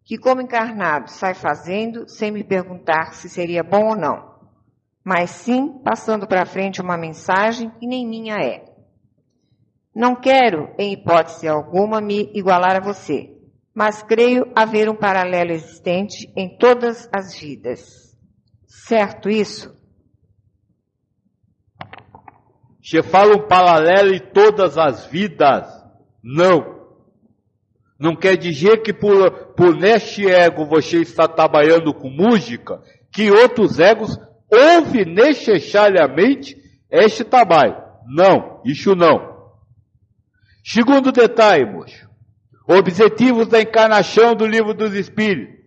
que como encarnado sai fazendo sem me perguntar se seria bom ou não, mas sim passando para frente uma mensagem que nem minha é. Não quero, em hipótese alguma, me igualar a você, mas creio haver um paralelo existente em todas as vidas. Certo isso? Você fala um paralelo em todas as vidas. Não. Não quer dizer que por neste ego você está trabalhando com música, que outros egos ouvem necessariamente este trabalho. Não, isso não. Segundo detalhe, moço. Objetivos da encarnação do Livro dos Espíritos.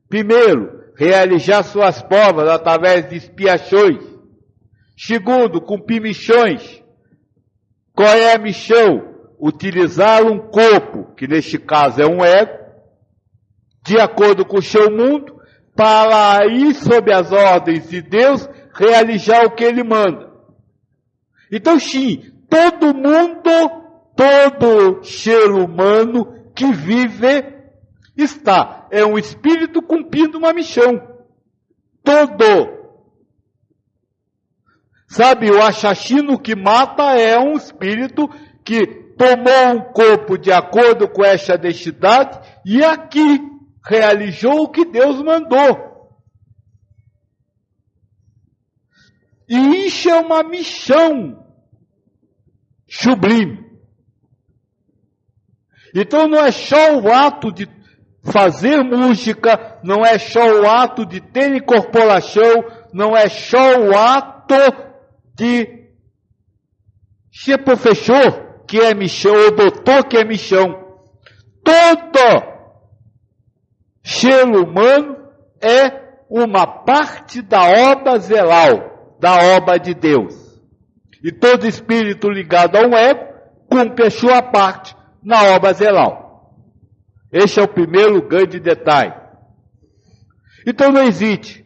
Primeiro, realizar suas provas através de expiações. Segundo, cumprir missões. Qual é a missão? Utilizar um corpo, que neste caso é um ego, de acordo com o seu mundo, para ir sob as ordens de Deus, realizar o que Ele manda. Então sim, todo mundo, todo ser humano que vive é um espírito cumprindo uma missão. Todo. Sabe, o assassino que mata é um espírito que tomou um corpo de acordo com esta densidade e aqui realizou o que Deus mandou. E isso é uma missão sublime. Então não é só o ato de fazer música, não é só o ato de ter incorporação, não é só o ato de ser professor, que é missão, ou doutor, que é missão. Todo ser humano é uma parte da obra zelal, da obra de Deus. E todo espírito ligado a um ego cumpre a sua parte na obra zelal. Esse é o primeiro grande detalhe. Então não existe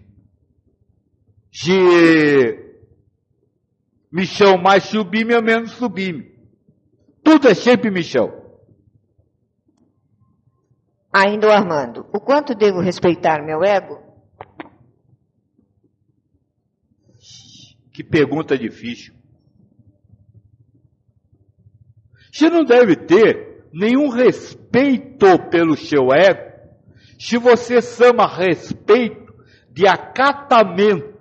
de missão mais sublime ou menos sublime. Tudo é sempre missão. Ainda o Armando. O quanto devo respeitar meu ego? Que pergunta difícil. Você não deve ter nenhum respeito pelo seu ego, se você chama respeito de acatamento.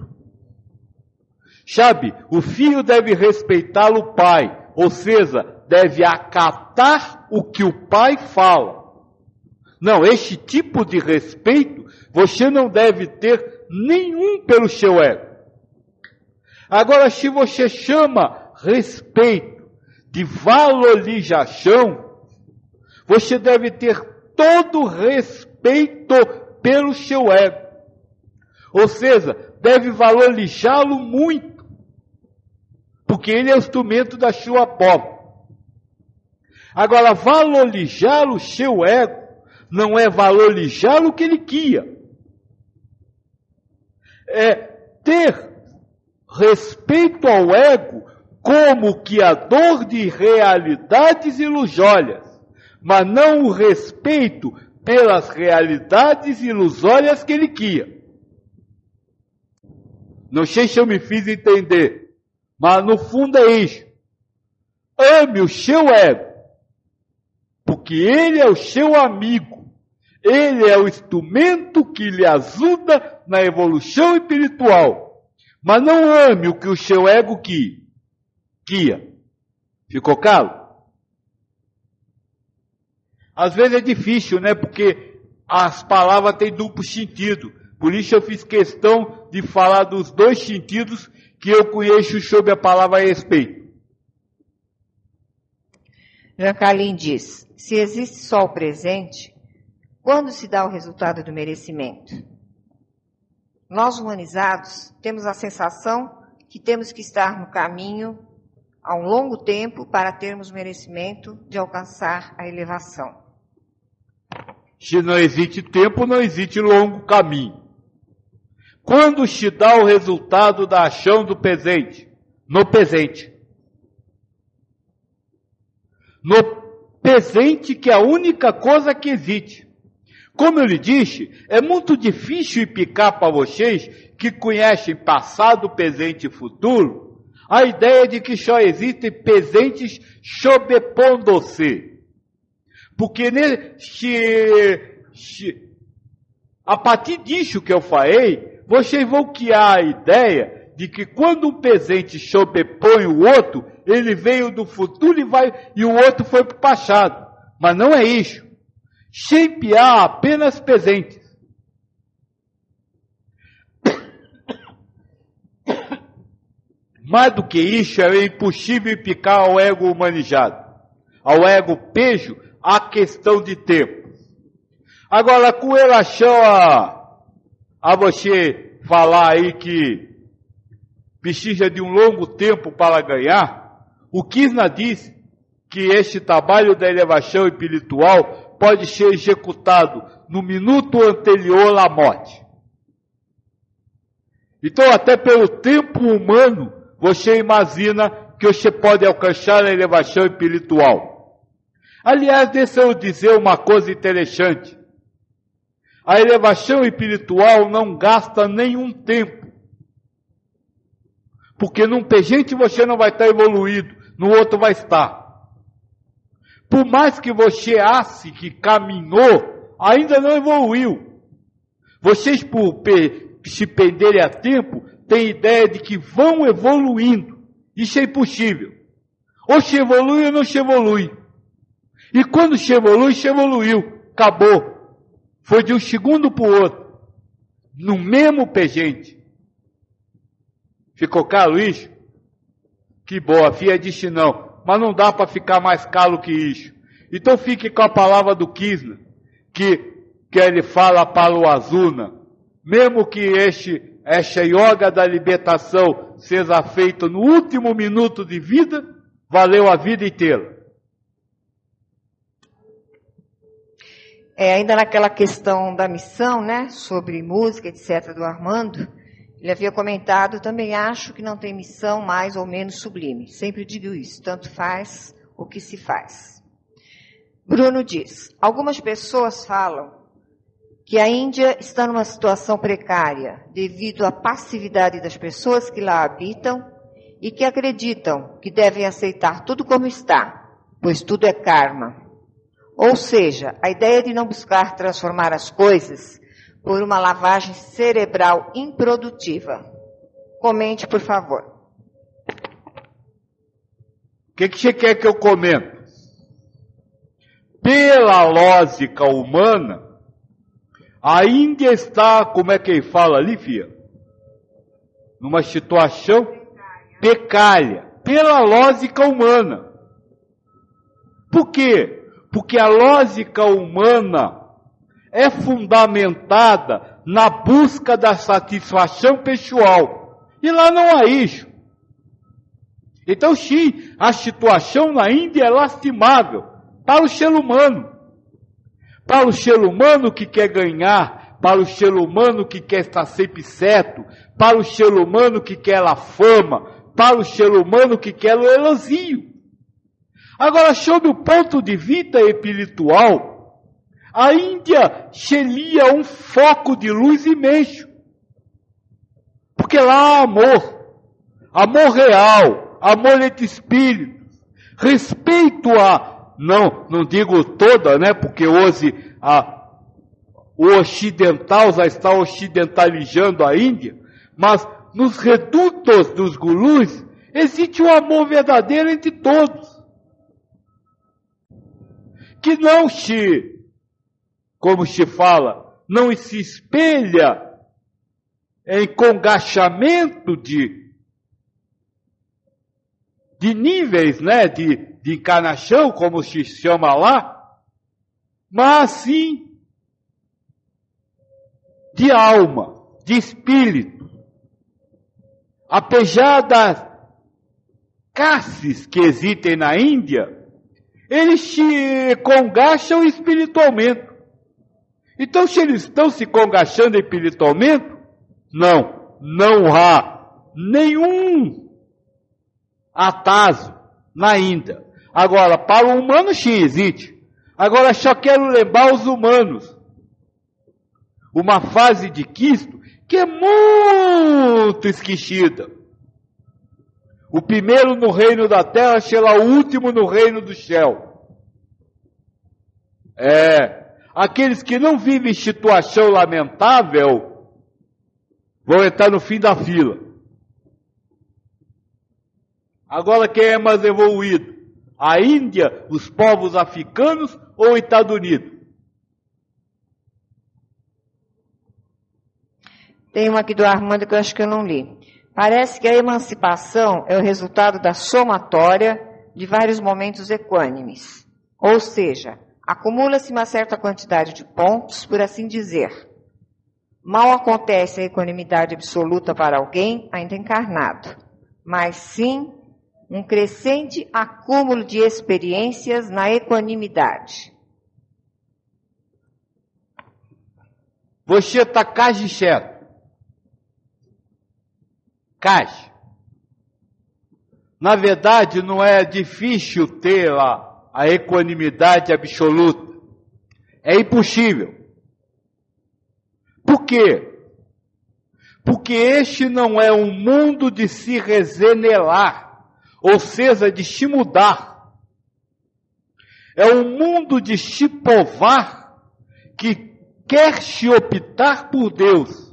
Sabe, o filho deve respeitar o pai, ou seja, deve acatar o que o pai fala. Não, este tipo de respeito você não deve ter nenhum pelo seu ego. Agora, se você chama respeito de valorização, você deve ter todo respeito pelo seu ego. Ou seja, deve valorizá-lo muito, porque ele é o instrumento da sua prova. Agora, valorizar o seu ego não é valorizar o que ele queria. É ter respeito ao ego como criador de realidades ilusórias, mas não o respeito pelas realidades ilusórias que ele cria. Não sei se eu me fiz entender, mas no fundo é isso. Ame o seu ego, porque ele é o seu amigo. Ele é o instrumento que lhe ajuda na evolução espiritual. Mas não ame o que o seu ego queria. Ficou claro? Às vezes é difícil, né? Porque as palavras têm duplo sentido. Por isso eu fiz questão de falar dos dois sentidos que eu conheço sobre a palavra respeito. Jean Carlin diz, se existe só o presente, quando se dá o resultado do merecimento? Nós humanizados temos a sensação que temos que estar no caminho há um longo tempo para termos merecimento de alcançar a elevação. Se não existe tempo, não existe longo caminho. Quando se dá o resultado da ação do presente? No presente. No presente, que é a única coisa que existe. Como eu lhe disse, é muito difícil explicar para vocês que conhecem passado, presente e futuro, a ideia de que só existem presentes sobrepondo-se. Porque a partir disso que eu falei, vocês vão criar a ideia de que quando um presente sobrepõe o outro, ele veio do futuro e o outro foi para o passado. Mas não é isso. Shapear apenas presentes. Mais do que isso, é impossível picar ao ego humanizado, ao ego pejo, a questão de tempo. Agora, com relação a você falar aí que precisa de um longo tempo para ganhar, o Krishna diz que este trabalho da elevação espiritual pode ser executado no minuto anterior à morte. Então, até pelo tempo humano, você imagina que você pode alcançar a elevação espiritual. Aliás, deixa eu dizer uma coisa interessante. A elevação espiritual não gasta nenhum tempo. Porque num presente você não vai estar evoluído, no outro vai estar. Por mais que você ache que caminhou, ainda não evoluiu. Vocês, por se perderem a tempo, têm ideia de que vão evoluindo. Isso é impossível. Ou se evolui ou não se evolui. E quando se evolui, se evoluiu. Acabou. Foi de um segundo para o outro. No mesmo presente. Ficou caro isso? Que boa, a Fia disse não. Mas não dá para ficar mais caro que isso. Então fique com a palavra do Krishna, que ele fala para o Arjuna. Mesmo que esta yoga da libertação seja feita no último minuto de vida, valeu a vida inteira. Ainda naquela questão da missão, né, sobre música, etc., do Armando, ele havia comentado, também acho que não tem missão mais ou menos sublime. Sempre digo isso, tanto faz o que se faz. Bruno diz, algumas pessoas falam que a Índia está numa situação precária devido à passividade das pessoas que lá habitam e que acreditam que devem aceitar tudo como está, pois tudo é karma. Ou seja, a ideia de não buscar transformar as coisas por uma lavagem cerebral improdutiva. Comente, por favor. O que você quer que eu comente? Pela lógica humana, a Índia está, como é que ele fala ali, filha? Numa situação precária. Pela lógica humana. Por quê? Porque a lógica humana é fundamentada na busca da satisfação pessoal. E lá não há isso. Então, sim, a situação na Índia é lastimável para o ser humano. Para o ser humano que quer ganhar, para o ser humano que quer estar sempre certo, para o ser humano que quer a fama, para o ser humano que quer o elogio. Agora, sob o ponto de vista espiritual, a Índia seria um foco de luz imenso. Porque lá há amor, amor real, amor entre espíritos, respeito a, não digo toda, né, porque hoje o ocidental já está ocidentalizando a Índia, mas nos redutos dos gurus existe um amor verdadeiro entre todos. Que não se, como se fala, não se espelha em congachamento de níveis, né, de encarnação, como se chama lá, mas sim de alma, de espírito. Apesar das castes que existem na Índia, eles se congacham espiritualmente. Então, se eles estão se congachando espiritualmente, não há nenhum atraso na Índia. Agora, para o humano, sim, existe. Agora, só quero lembrar os humanos. Uma fase de Cristo que é muito esquecida. O primeiro no reino da terra será o último no reino do céu. Aqueles que não vivem situação lamentável vão entrar no fim da fila. Agora quem é mais evoluído? A Índia, os povos africanos ou os Estados Unidos? Tem uma aqui do Armando que eu acho que eu não li. Parece que a emancipação é o resultado da somatória de vários momentos equânimes. Ou seja, acumula-se uma certa quantidade de pontos, por assim dizer. Mal acontece a equanimidade absoluta para alguém ainda encarnado, mas sim um crescente acúmulo de experiências na equanimidade. Você está cajichero. Caixa. Na verdade, não é difícil ter a equanimidade absoluta. É impossível. Por quê? Porque este não é um mundo de se resenelar, ou seja, de se mudar. É um mundo de se povar que quer se optar por Deus.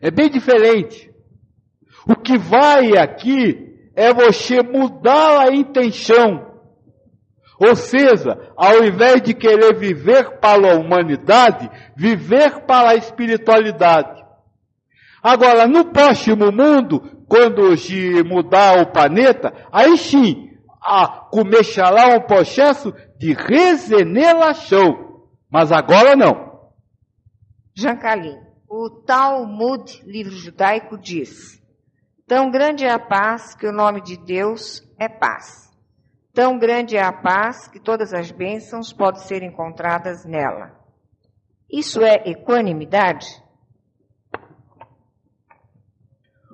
É bem diferente. O que vai aqui é você mudar a intenção. Ou seja, ao invés de querer viver para a humanidade, viver para a espiritualidade. Agora, no próximo mundo, quando se mudar o planeta, aí sim, começará um processo de regeneração. Mas agora não. Jean Calim, o Talmud, livro judaico, diz: tão grande é a paz que o nome de Deus é paz. Tão grande é a paz que todas as bênçãos podem ser encontradas nela. Isso é equanimidade?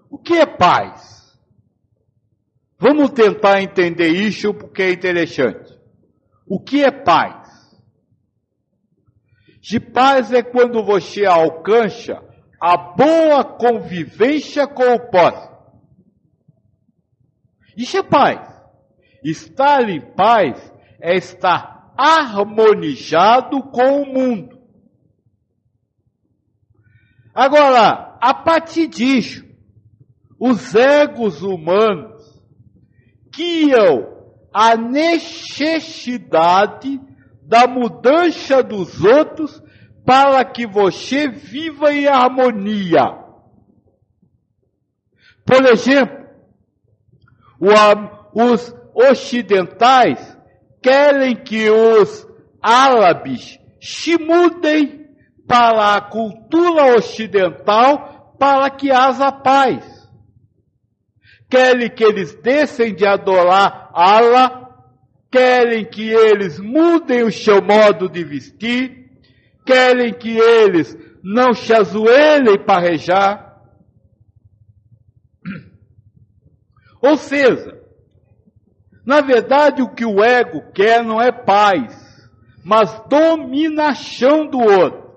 O que é paz? Vamos tentar entender isso porque é interessante. O que é paz? De paz é quando você alcança a boa convivência com o próximo. Isso é paz. Estar em paz é estar harmonizado com o mundo. Agora, a partir disso, os egos humanos criam a necessidade da mudança dos outros para que você viva em harmonia. Por exemplo, os ocidentais querem que os árabes se mudem para a cultura ocidental para que haja paz. Querem que eles deixem de adorar Allah, querem que eles mudem o seu modo de vestir, querem que eles não se ajoelhem para rezar. Ou seja, na verdade o que o ego quer não é paz, mas dominação do outro.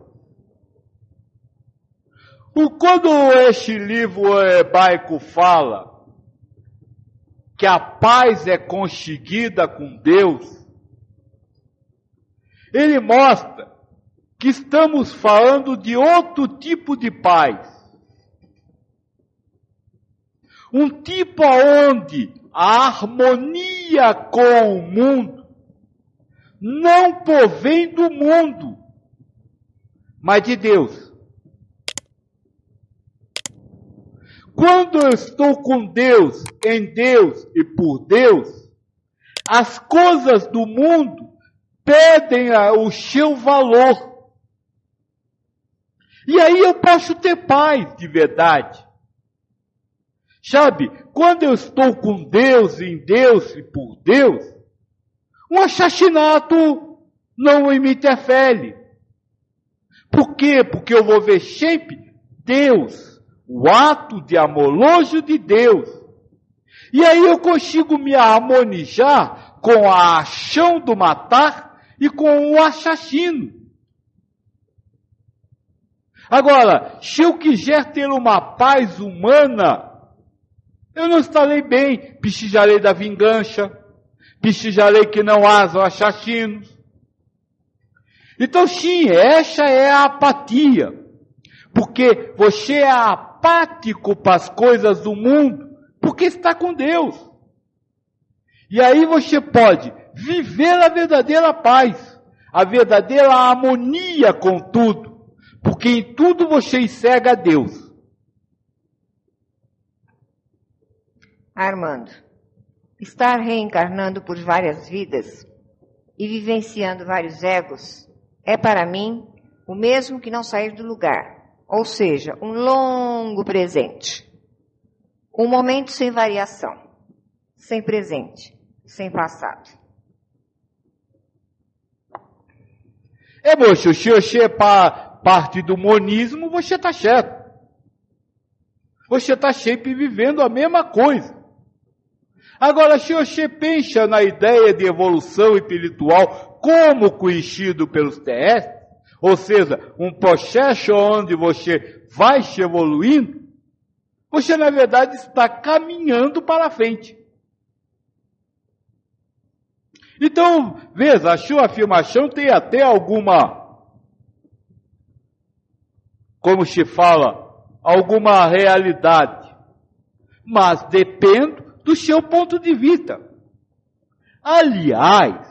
Quando este livro hebraico fala que a paz é conseguida com Deus, ele mostra que estamos falando de outro tipo de paz. Um tipo onde a harmonia com o mundo não provém do mundo, mas de Deus. Quando eu estou com Deus, em Deus e por Deus, as coisas do mundo perdem o seu valor. E aí eu posso ter paz de verdade. Sabe, quando eu estou com Deus, em Deus e por Deus, um assassinato não me interfere. Por quê? Porque eu vou ver sempre Deus, o ato de amoroso de Deus. E aí eu consigo me harmonizar com a ação do matar e com o assassino. Agora, se eu quiser ter uma paz humana, eu não estarei bem, precisarei da vingança, precisarei que não haja assassinos. Então sim, essa é a apatia, porque você é apático para as coisas do mundo, porque está com Deus. E aí você pode viver a verdadeira paz, a verdadeira harmonia com tudo, porque em tudo você enxerga Deus. Armando, estar reencarnando por várias vidas e vivenciando vários egos é para mim o mesmo que não sair do lugar, ou seja, um longo presente. Um momento sem variação, sem presente, sem passado. Moço, se você é parte do monismo, você está certo. Você está sempre vivendo a mesma coisa. Agora, se você pensa na ideia de evolução espiritual como conhecido pelos terrestres, ou seja, um processo onde você vai se evoluindo, você na verdade está caminhando para a frente. Então, veja, a sua afirmação tem até alguma, como se fala, alguma realidade, mas depende do seu ponto de vista. Aliás,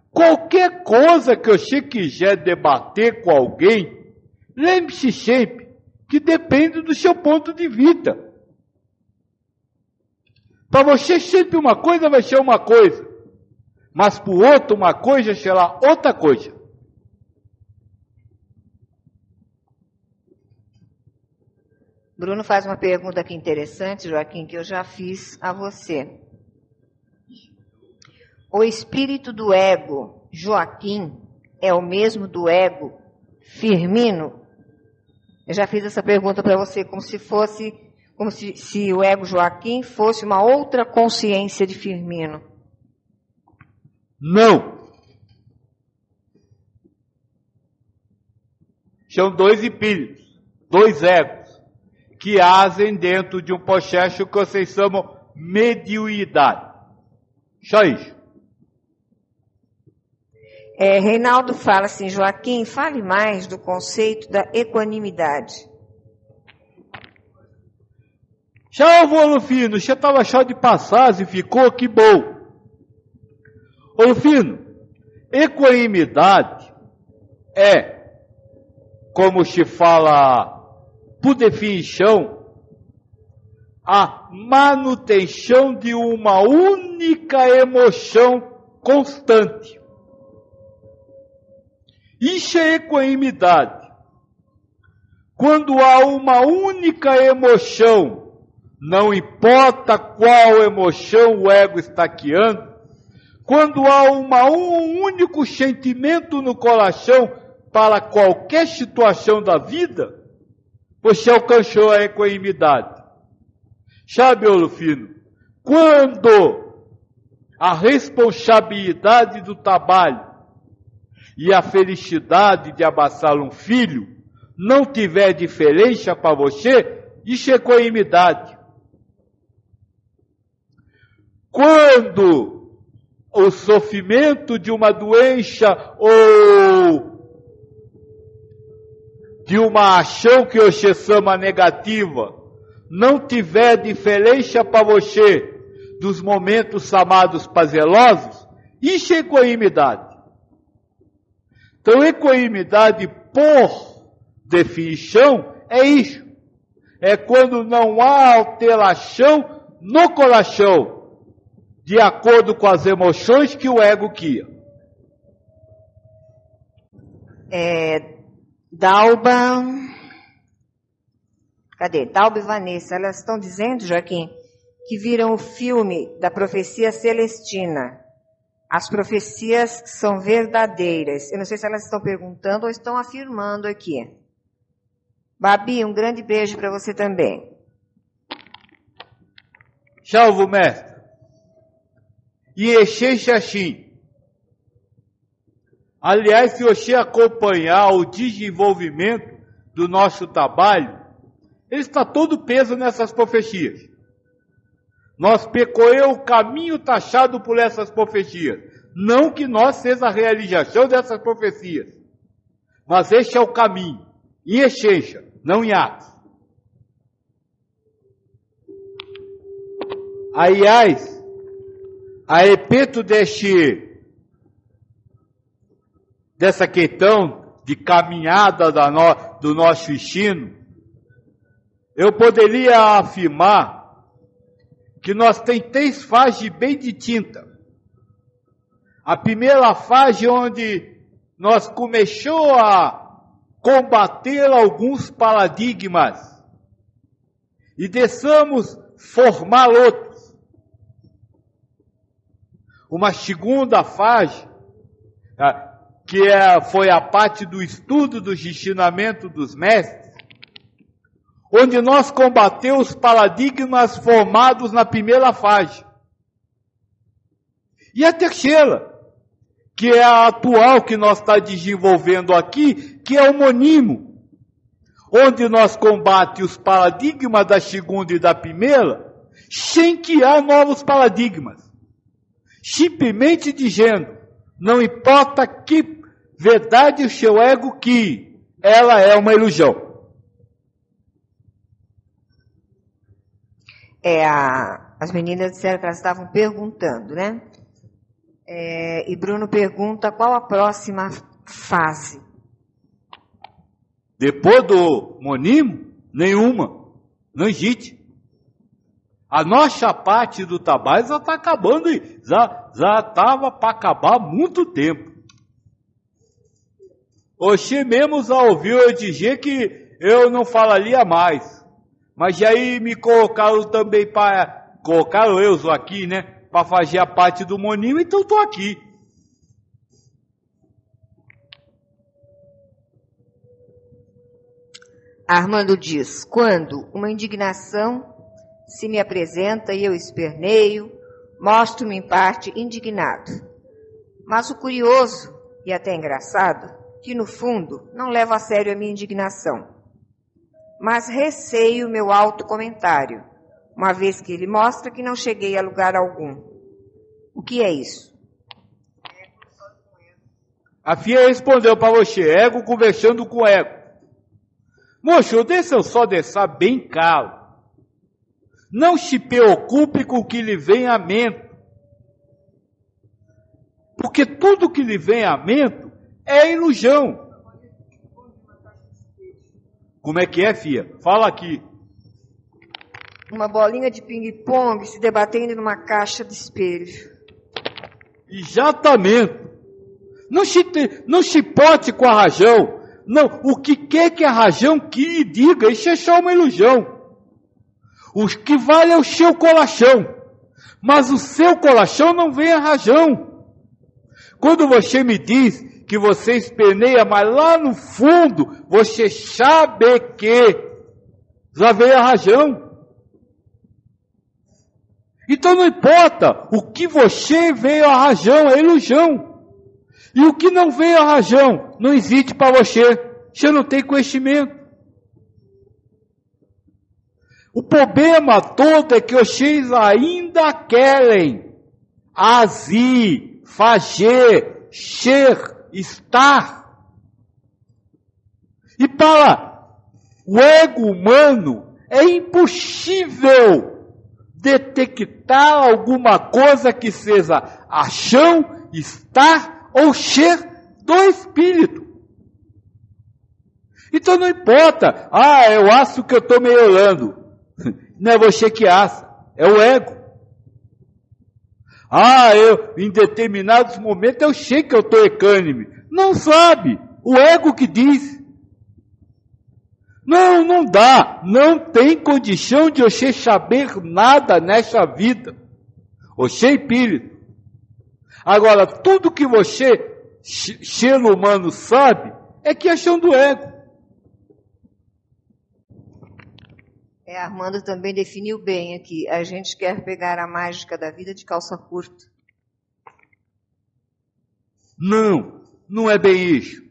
qualquer coisa que você quiser debater com alguém, lembre-se sempre que depende do seu ponto de vista. Para você sempre uma coisa vai ser uma coisa, mas para o outro uma coisa será outra coisa. Bruno faz uma pergunta aqui interessante, Joaquim, que eu já fiz a você. O espírito do ego, Joaquim, é o mesmo do ego, Firmino? Eu já fiz essa pergunta para você, como se o ego Joaquim fosse uma outra consciência de Firmino. Não. São dois espíritos, dois egos, que agem dentro de um processo que vocês chamam mediunidade. Só isso. Reinaldo fala assim, Joaquim, fale mais do conceito da equanimidade. Tchau, Olufino, você estava só de passagem, ficou, que bom. Olufino, equanimidade é, como se fala, por definição, a manutenção de uma única emoção constante. Isso é equanimidade. Quando há uma única emoção, não importa qual emoção o ego está guiando, quando há um único sentimento no coração para qualquer situação da vida, você alcançou a equanimidade. Sabe, Olufino, quando a responsabilidade do trabalho e a felicidade de abraçar um filho não tiver diferença para você, isso é equanimidade. Quando o sofrimento de uma doença ou de uma ação que você chama negativa não tiver diferença para você dos momentos chamados prazerosos, isso é equanimidade. Então, equanimidade, por definição, é isso. É quando não há alteração no coração, de acordo com as emoções que o ego guia. Dalba e Vanessa, elas estão dizendo, Joaquim, que viram o filme da profecia celestina. As profecias são verdadeiras. Eu não sei se elas estão perguntando ou estão afirmando aqui. Babi, um grande beijo para você também. Salve, mestre. E essência assim. Aliás, se você acompanhar o desenvolvimento do nosso trabalho, ele está todo peso nessas profecias. Nós percorremos o caminho taxado por essas profecias. Não que nós seja a realização dessas profecias. Mas este é o caminho. Em essência, não em atos. Aliás, a respeito dessa questão de caminhada do nosso destino, eu poderia afirmar que nós temos 3 fases bem distintas. A primeira fase onde nós começamos a combater alguns paradigmas e deixamos formar outros. Uma segunda fase, foi a parte do estudo dos ensinamentos dos mestres, onde nós combatemos os paradigmas formados na primeira fase. E a terceira, que é a atual que nós estamos desenvolvendo aqui, que é o monimo, onde nós combatemos os paradigmas da segunda e da primeira, sem criar novos paradigmas. Simplesmente dizendo, não importa que verdade o seu ego que ela é uma ilusão. As meninas disseram que elas estavam perguntando, né? E Bruno pergunta qual a próxima fase. Depois do monimo, nenhuma. Não existe. A nossa parte do trabalho já está acabando, já estava para acabar há muito tempo. Oxê mesmo já ouviu eu dizer que eu não falaria mais. Mas aí me colocaram também colocaram eu aqui, né? Para fazer a parte do monimo, então estou aqui. Armando diz, quando uma indignação se me apresenta e eu esperneio, mostro-me em parte indignado. Mas o curioso, e até engraçado, que no fundo não levo a sério a minha indignação, mas receio meu autocomentário, uma vez que ele mostra que não cheguei a lugar algum. O que é isso? A Fia respondeu para você, ego conversando com ego. Moço, deixa eu só deixar bem claro. Não se preocupe com o que lhe vem à mente. Porque tudo que lhe vem à mente é ilusão. Como é que é, Fia? Fala aqui. Uma bolinha de ping-pong se debatendo numa caixa de espelho. Exatamente. Não se pote com a razão. Não, o que quer que a razão que lhe diga, isso é só uma ilusão. O que vale é o seu coração. Mas o seu coração não vem a razão. Quando você me diz que você esperneia, mas lá no fundo você sabe que já veio a razão. Então não importa, o que você veio a razão é ilusão. E o que não veio a razão não existe para você. Você não tem conhecimento. O problema todo é que vocês ainda querem agir, fazer, ser, estar. E para o ego humano é impossível detectar alguma coisa que seja ação, estar ou ser do espírito. Então não importa, eu acho que eu estou melhorando. Não é você que acha, é o ego. Em determinados momentos eu sei que eu estou equânime. Não sabe, o ego que diz. Não dá, não tem condição de você saber nada nessa vida. Você é espírito. Agora, tudo que você, ser humano, sabe, é questão do ego. Armando também definiu bem aqui. A gente quer pegar a mágica da vida de calça curta. Não é bem isso.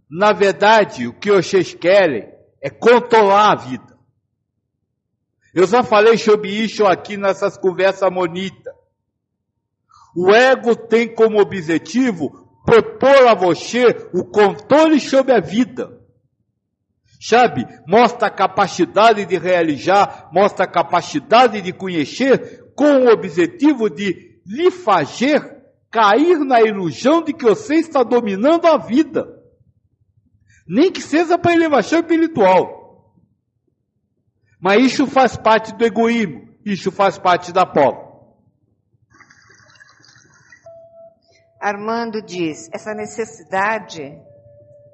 Na verdade, o que vocês querem é controlar a vida. Eu já falei sobre isso aqui nessas conversas bonitas. O ego tem como objetivo propor a você o controle sobre a vida. Sabe? Mostra a capacidade de realizar, mostra a capacidade de conhecer, com o objetivo de lhe fazer cair na ilusão de que você está dominando a vida. Nem que seja para elevação espiritual. Mas isso faz parte do egoísmo, isso faz parte da pobre. Armando diz, essa necessidade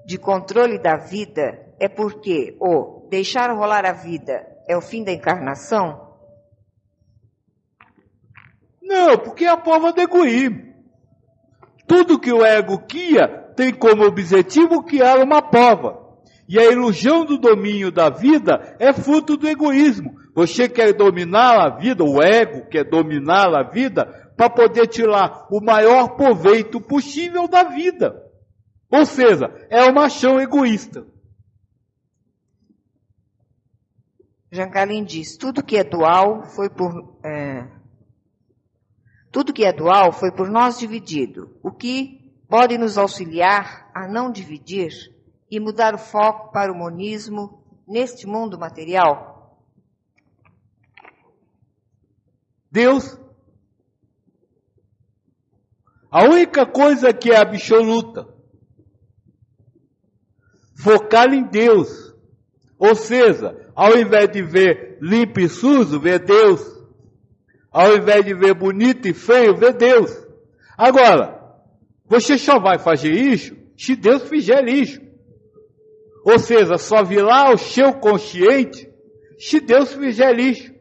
de controle da vida é porque o deixar rolar a vida é o fim da encarnação? Não, porque é a prova do egoísmo. Tudo que o ego cria tem como objetivo criar uma prova. E a ilusão do domínio da vida é fruto do egoísmo. Você quer dominar a vida, o ego quer dominar a vida para poder tirar o maior proveito possível da vida. Ou seja, é uma ação egoísta. Jancalim diz, tudo que é dual foi por nós dividido, o que pode nos auxiliar a não dividir e mudar o foco para o monismo neste mundo material? Deus. A única coisa que é absoluta, focar em Deus. Ou seja, ao invés de ver limpo e sujo, ver Deus. Ao invés de ver bonito e feio, ver Deus. Agora, você só vai fazer isso se Deus fizer isso. Ou seja, só virá o seu consciente se Deus fizer isso.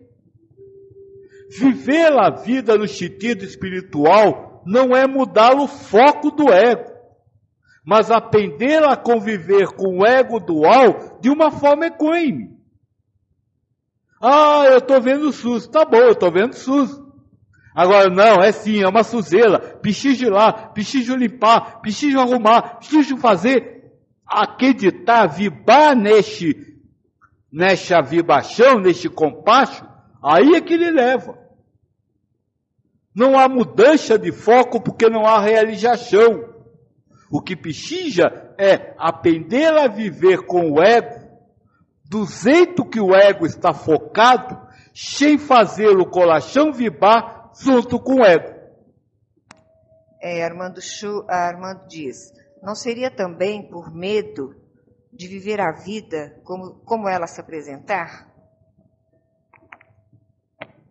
Viver a vida no sentido espiritual não é mudar o foco do ego, mas aprender a conviver com o ego dual de uma forma equânime. Ah, eu estou vendo SUS. Tá bom, eu estou vendo SUS. Agora, não, é sim, é uma sujeira. Preciso ir lá, preciso limpar, preciso arrumar, preciso fazer. Acreditar, vibrar nesta vibração, neste compasso, aí é que ele leva. Não há mudança de foco porque não há realização. O que precisa é aprender a viver com o ego do jeito que o ego está focado, sem fazer o coração vibrar junto com o ego. Armando diz, não seria também por medo de viver a vida como ela se apresentar?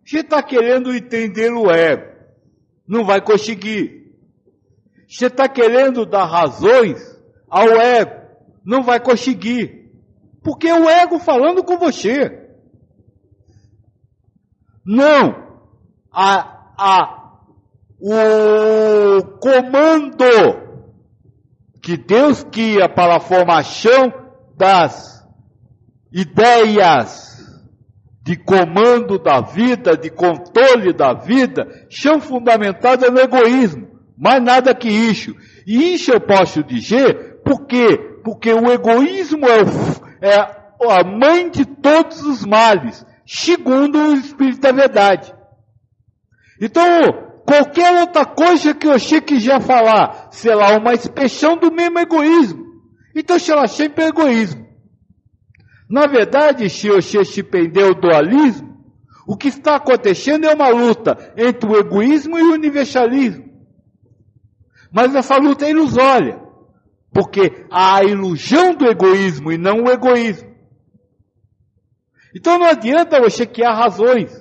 Você está querendo entender o ego, não vai conseguir. Você está querendo dar razões ao ego, não vai conseguir. Porque é o ego falando com você. Não. O comando que Deus cria para a formação das ideias de comando da vida, de controle da vida, são fundamentadas no egoísmo. Mais nada que isso. E isso eu posso dizer porque o egoísmo é a mãe de todos os males, segundo o Espírito da Verdade. Então, qualquer outra coisa que você quiser falar, será uma expressão do mesmo egoísmo. Então, será sempre egoísmo. Na verdade, se você se prender ao dualismo, o que está acontecendo é uma luta entre o egoísmo e o universalismo. Mas essa luta é ilusória. Porque há a ilusão do egoísmo e não o egoísmo. Então não adianta você criar razões.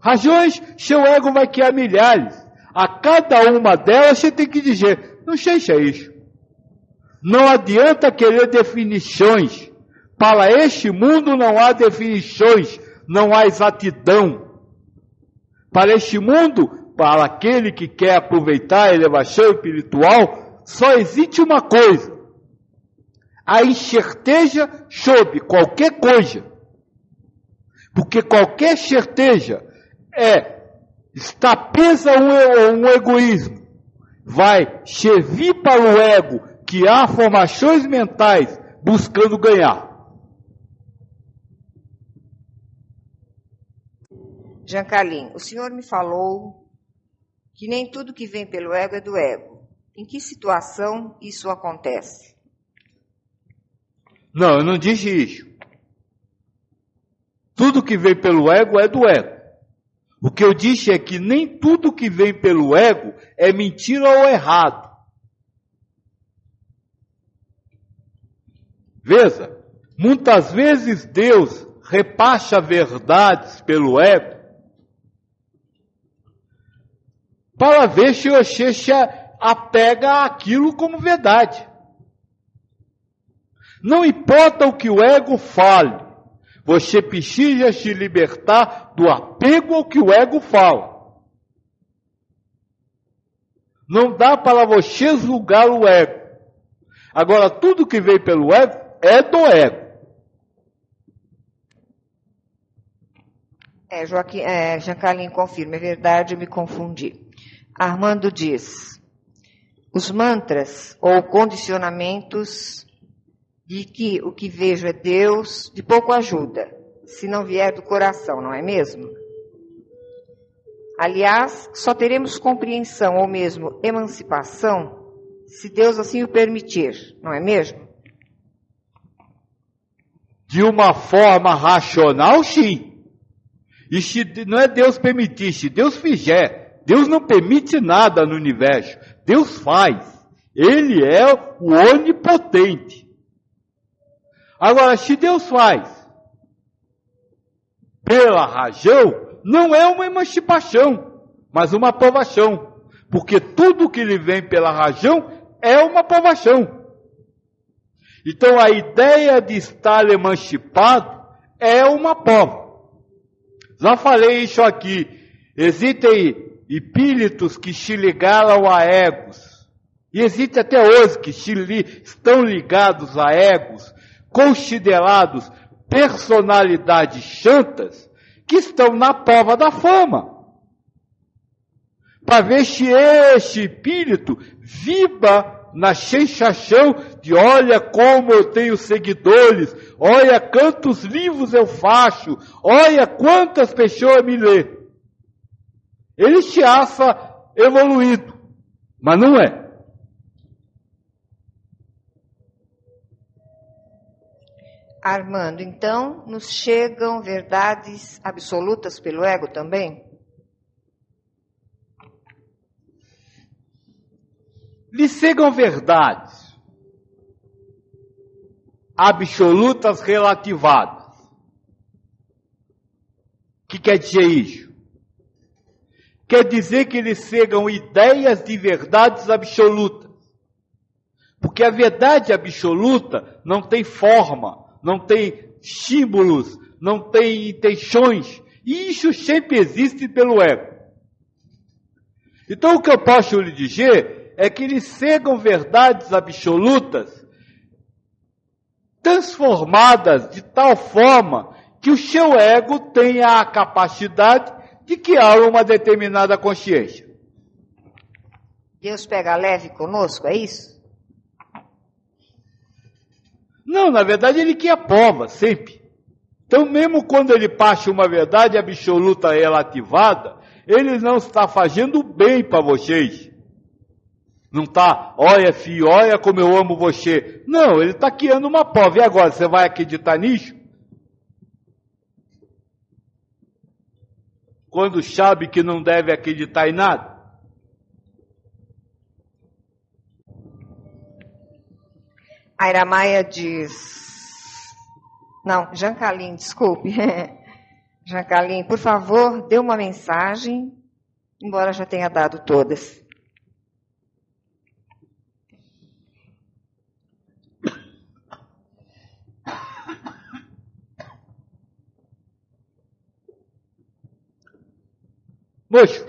Razões, seu ego vai criar milhares. A cada uma delas você tem que dizer, não sei se é isso. Não adianta querer definições. Para este mundo não há definições, não há exatidão. Para este mundo, para aquele que quer aproveitar a elevação espiritual, só existe uma coisa, a incerteza sobre qualquer coisa. Porque qualquer certeza está presa a um egoísmo. Vai servir para o ego que há formações mentais buscando ganhar. Jancalim, o senhor me falou que nem tudo que vem pelo ego é do ego. Em que situação isso acontece? Não, eu não disse isso. Tudo que vem pelo ego é do ego. O que eu disse é que nem tudo que vem pelo ego é mentira ou errado. Veja, muitas vezes Deus repassa verdades pelo ego para ver se você se apega àquilo como verdade. Não importa o que o ego fale, você precisa se libertar do apego ao que o ego fala. Não dá para você julgar o ego. Agora, tudo que vem pelo ego é do ego. Joaquim, Jean Carlin confirma, é verdade, eu me confundi. Armando diz, os mantras ou condicionamentos de que o que vejo é Deus, de pouco ajuda, se não vier do coração, não é mesmo? Aliás, só teremos compreensão ou mesmo emancipação se Deus assim o permitir, não é mesmo? De uma forma racional, sim. E se não é Deus permitir, se Deus fizer, Deus não permite nada no universo, Deus faz. Ele é o onipotente. Agora, se Deus faz pela razão, não é uma emancipação, mas uma aprovação. Porque tudo que lhe vem pela razão é uma aprovação. Então, a ideia de estar emancipado é uma prova. Já falei isso aqui. Existem espíritos que se ligaram a egos. E existem até hoje que estão ligados a egos, considerados personalidades santas, que estão na prova da fama. Para ver se esse espírito vibra na sensação de olha como eu tenho seguidores, olha quantos livros eu faço, olha quantas pessoas me lêem. Ele se acha evoluído, mas não é. Armando, então, nos chegam verdades absolutas pelo ego também? Lhe chegam verdades absolutas relativadas. O que quer dizer isso? Quer dizer que lhe chegam ideias de verdades absolutas. Porque a verdade absoluta não tem forma, não tem símbolos, não tem intenções. E isso sempre existe pelo ego. Então o que eu posso lhe dizer é que lhe chegam verdades absolutas transformadas de tal forma que o seu ego tenha a capacidade de criar uma determinada consciência. Deus pega leve conosco, é isso? Não, na verdade ele quer prova, sempre. Então mesmo quando ele passa uma verdade absoluta relativada, ele não está fazendo bem para vocês. Não está, olha filho, olha como eu amo você. Não, ele está criando uma prova. E agora, você vai acreditar nisso? Quando sabe que não deve acreditar em nada? Aira Maia diz... Não, Jean Carlin, desculpe. Jean Carlin, por favor, dê uma mensagem, embora já tenha dado todas. Moço,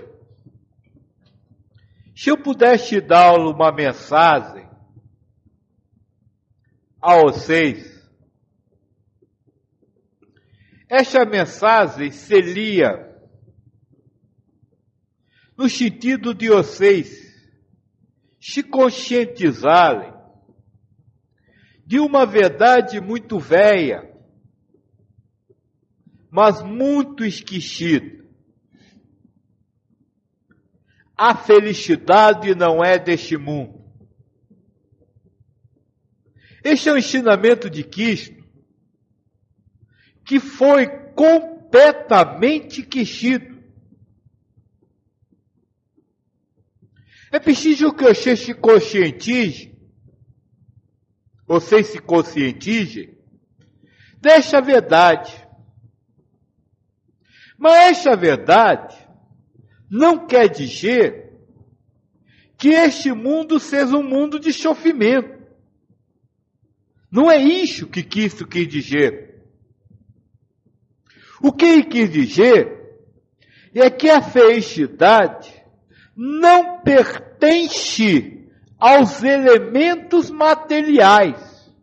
se eu pudesse dar uma mensagem a vocês, essa mensagem seria no sentido de vocês se conscientizarem de uma verdade muito velha, mas muito esquecida. A felicidade não é deste mundo. Este é o ensinamento de Cristo, que foi completamente quixido. É preciso que você se conscientize, vocês se conscientizem desta verdade. Mas esta verdade não quer dizer que este mundo seja um mundo de sofrimento. Não é isso que Cristo quis dizer. O que ele quis dizer é que a felicidade não pertence aos elementos materiais.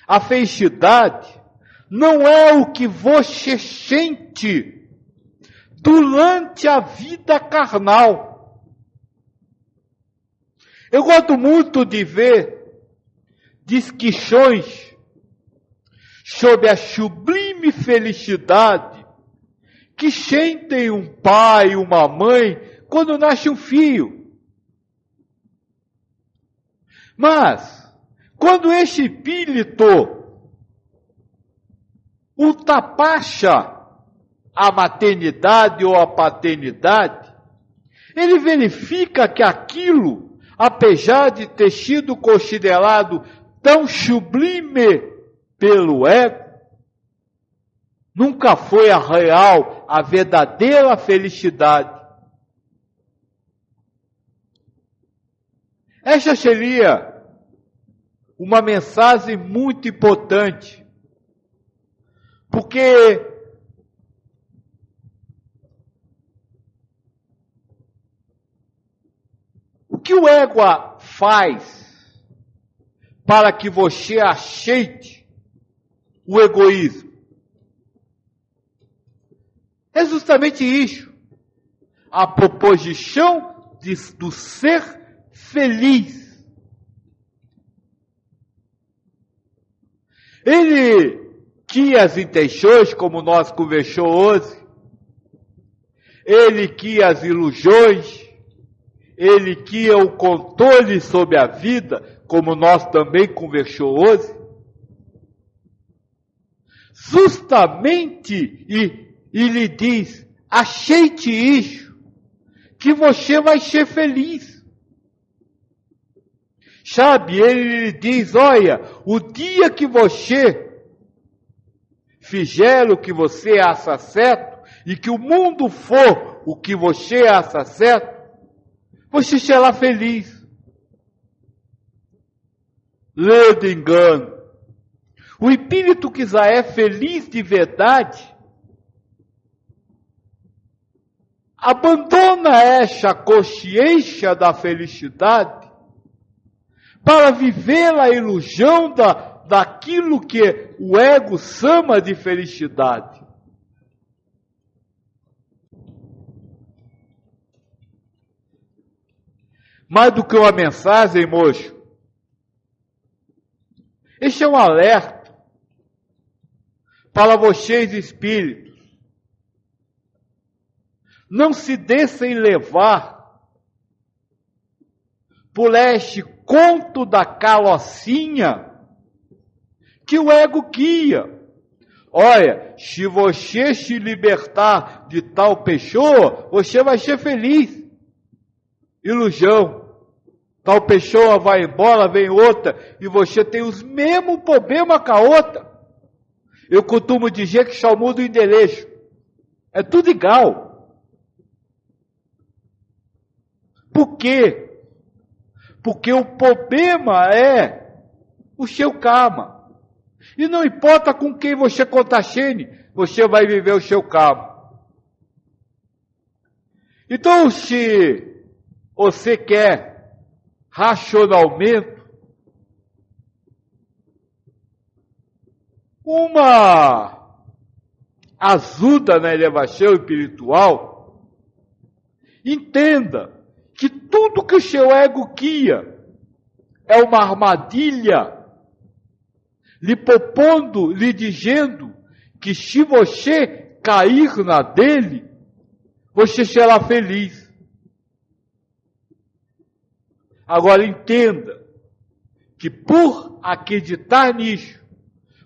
A felicidade não é o que você sente durante a vida carnal. Eu gosto muito de ver discussões sobre a sublime felicidade que sentem um pai e uma mãe quando nasce um filho. Mas, quando esse espírito ultrapassa a maternidade ou a paternidade, ele verifica que aquilo, apesar de ter sido considerado tão sublime pelo ego, nunca foi a real, a verdadeira felicidade. Essa seria uma mensagem muito importante, porque o que o ego faz para que você aceite o egoísmo? É justamente isso, a proposição do ser feliz. Ele tinha as intenções, como nós conversamos hoje, ele tinha as ilusões, ele tinha o controle sobre a vida, como nós também conversamos hoje. Justamente, e lhe diz, aceite isso, que você vai ser feliz. Sabe, ele lhe diz, olha, o dia que você fizer o que você acha certo, e que o mundo for o que você acha certo, você será feliz. Ledo engano. O espírito que já é feliz de verdade, abandona essa consciência da felicidade para viver a ilusão daquilo que o ego chama de felicidade. Mais do que uma mensagem, moço, este é um alerta para vocês espíritos. Não se deixem levar por este conto da carrocinha que o ego guia. Olha, se você se libertar de tal pessoa, você vai ser feliz. Ilusão. Tal pessoa vai embora, vem outra, e você tem os mesmos problemas com a outra. Eu costumo dizer que só muda o endereço. É tudo igual. Por quê? Porque o problema é o seu karma. E não importa com quem você contagione, você vai viver o seu karma. Então, se você quer racionalmente uma ajuda na elevação espiritual, entenda que tudo que o seu ego guia é uma armadilha, lhe propondo, lhe dizendo que se você cair na dele, você será feliz. Agora entenda que por acreditar nisso,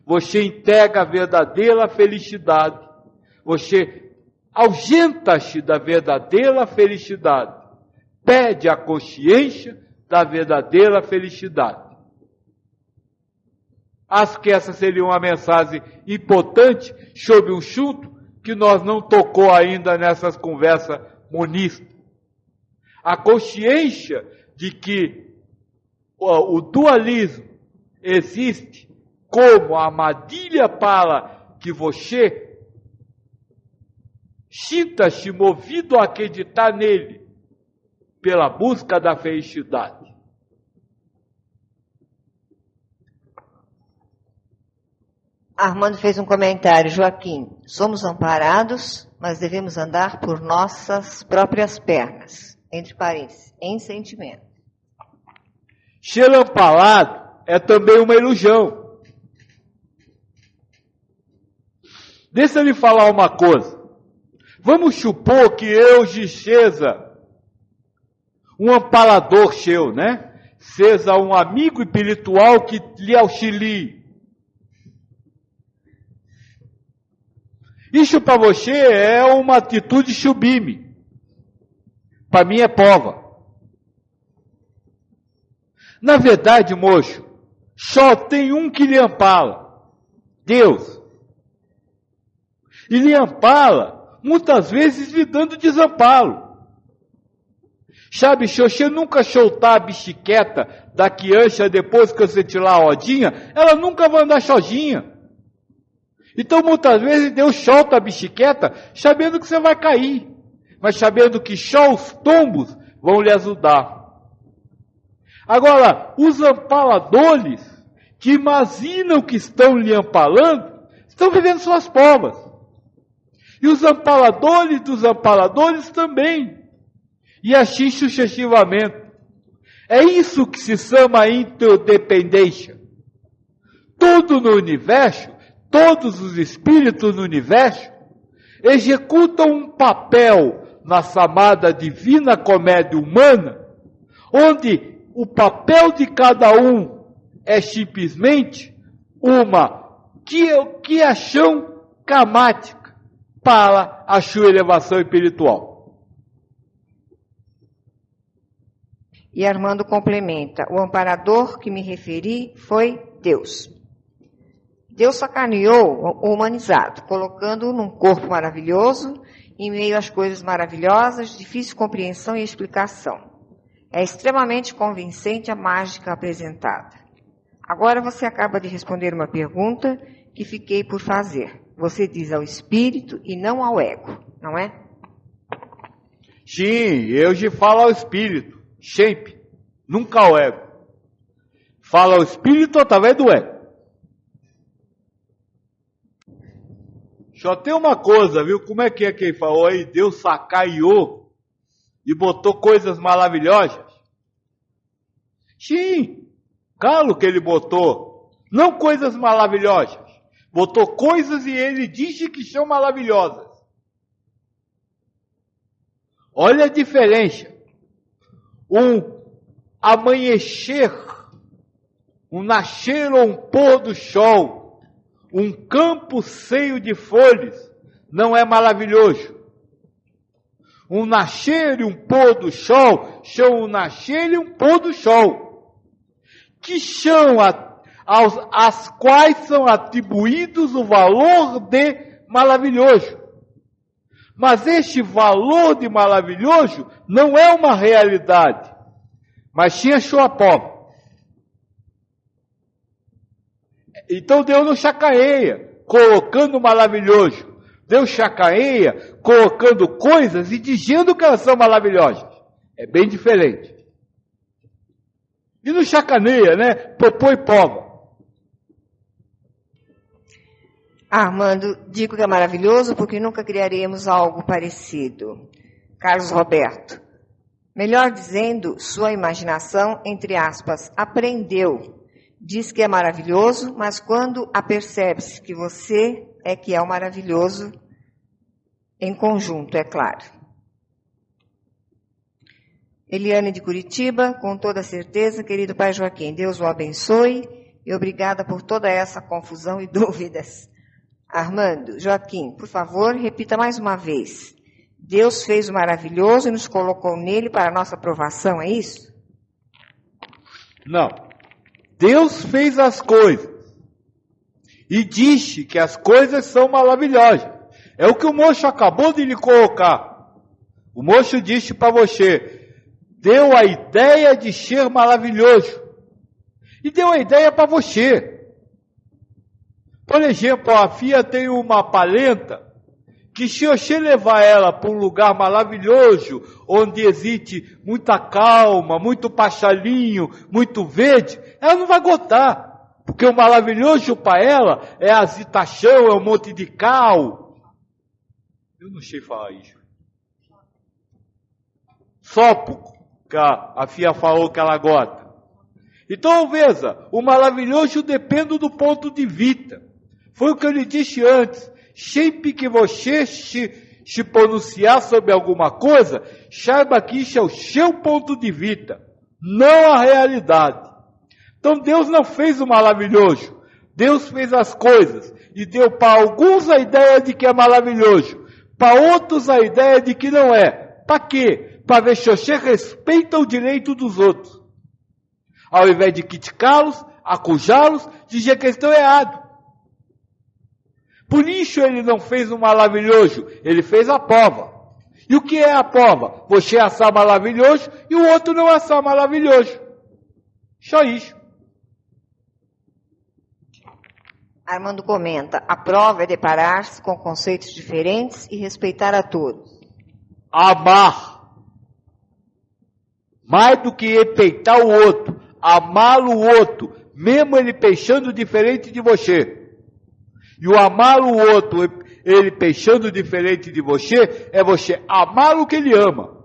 você integra a verdadeira felicidade. Você ausenta-se da verdadeira felicidade. Perde a consciência da verdadeira felicidade. Acho que essa seria uma mensagem importante sobre um assunto que nós não tocou ainda nessas conversas monistas. A consciência de que o dualismo existe como armadilha para que você sinta-se movido a acreditar nele pela busca da felicidade. Armando fez um comentário. Joaquim, somos amparados, mas devemos andar por nossas próprias pernas. Entre parênteses, em sentimento. Ser amparado é também uma ilusão. Deixa eu lhe falar uma coisa. Vamos supor que eu seja um amparador seu, né? Seja um amigo espiritual que lhe auxilie. Isso para você é uma atitude sublime. Para mim é prova. Na verdade, moço, só tem um que lhe ampara. Deus. E lhe ampara, muitas vezes lhe dando desamparo. Sabe, se você nunca soltar a bicicleta da criança depois que você tirar a rodinha, ela nunca vai andar sozinha. Então, muitas vezes, Deus solta a bicicleta sabendo que você vai cair, mas sabendo que só os tombos vão lhe ajudar. Agora, os amparadores, que imaginam que estão lhe amparando, estão vivendo suas provas. E os amparadores dos amparadores também. E assim sucessivamente. É isso que se chama interdependência. Tudo no universo, todos os espíritos no universo, executam um papel na chamada divina comédia humana, onde o papel de cada um é simplesmente uma criação karmática para a sua elevação espiritual. E Armando complementa, o amparador que me referi foi Deus. Deus sacaneou o humanizado, colocando-o num corpo maravilhoso, em meio às coisas maravilhosas, de difícil compreensão e explicação. É extremamente convincente a mágica apresentada. Agora você acaba de responder uma pergunta que fiquei por fazer. Você diz ao espírito e não ao ego, não é? Sim, eu já falo ao espírito, sempre, nunca ao ego. Falo ao espírito através do ego. Só tem uma coisa, viu? Como é que ele falou aí? Deus sacaneou e botou coisas maravilhosas. Sim, claro que ele botou. Não coisas maravilhosas. Botou coisas e ele disse que são maravilhosas. Olha a diferença. Um amanhecer, um nascer ou um pôr do sol, um campo cheio de folhas, não é maravilhoso. Um nascer e um pôr do sol são um nascer e um pôr do sol, que são às quais são atribuídos o valor de maravilhoso. Mas este valor de maravilhoso não é uma realidade, mas sim a sua prova. Então Deus não chacaeia, colocando maravilhoso. Deus chacaeia, colocando coisas e dizendo que elas são maravilhosas. É bem diferente. E não chacaneia, né? Propõe prova. Armando, digo que é maravilhoso porque nunca criaremos algo parecido. Carlos Roberto. Melhor dizendo, sua imaginação, entre aspas, aprendeu. Diz que é maravilhoso, mas quando apercebe-se que você é que é o maravilhoso, em conjunto, é claro. Eliane de Curitiba, com toda certeza, querido pai Joaquim, Deus o abençoe e obrigada por toda essa confusão e dúvidas. Armando, Joaquim, por favor, repita mais uma vez. Deus fez o maravilhoso e nos colocou nele para a nossa aprovação, é isso? Não. Deus fez as coisas e disse que as coisas são maravilhosas. É o que o moço acabou de lhe colocar. O moço disse para você, deu a ideia de ser maravilhoso. E deu a ideia para você. Por exemplo, a Fia tem uma palenta que se você levar ela para um lugar maravilhoso, onde existe muita calma, muito passarinho, muito verde, ela não vai gostar. Porque o maravilhoso para ela é a agitação, é um monte de cal. Eu não sei falar isso. Sópico, que a Fia falou que ela gosta. Então, veja, o maravilhoso depende do ponto de vista. Foi o que eu lhe disse antes. Sempre que você se pronunciar sobre alguma coisa, saiba que isso é o seu ponto de vista, não a realidade. Então, Deus não fez o maravilhoso. Deus fez as coisas e deu para alguns a ideia de que é maravilhoso, para outros a ideia de que não é. Para quê? Para ver se você respeita o direito dos outros. Ao invés de criticá-los, acusá-los, dizer que eles estão errados. Por isso ele não fez o maravilhoso, ele fez a prova. E o que é a prova? Você achar maravilhoso e o outro não achar maravilhoso. Só isso. Armando comenta, a prova é deparar-se com conceitos diferentes e respeitar a todos. Amar. Mais do que respeitar o outro. Amar o outro, mesmo ele pensando diferente de você. E o amar o outro, ele pensando diferente de você, é você amar o que ele ama.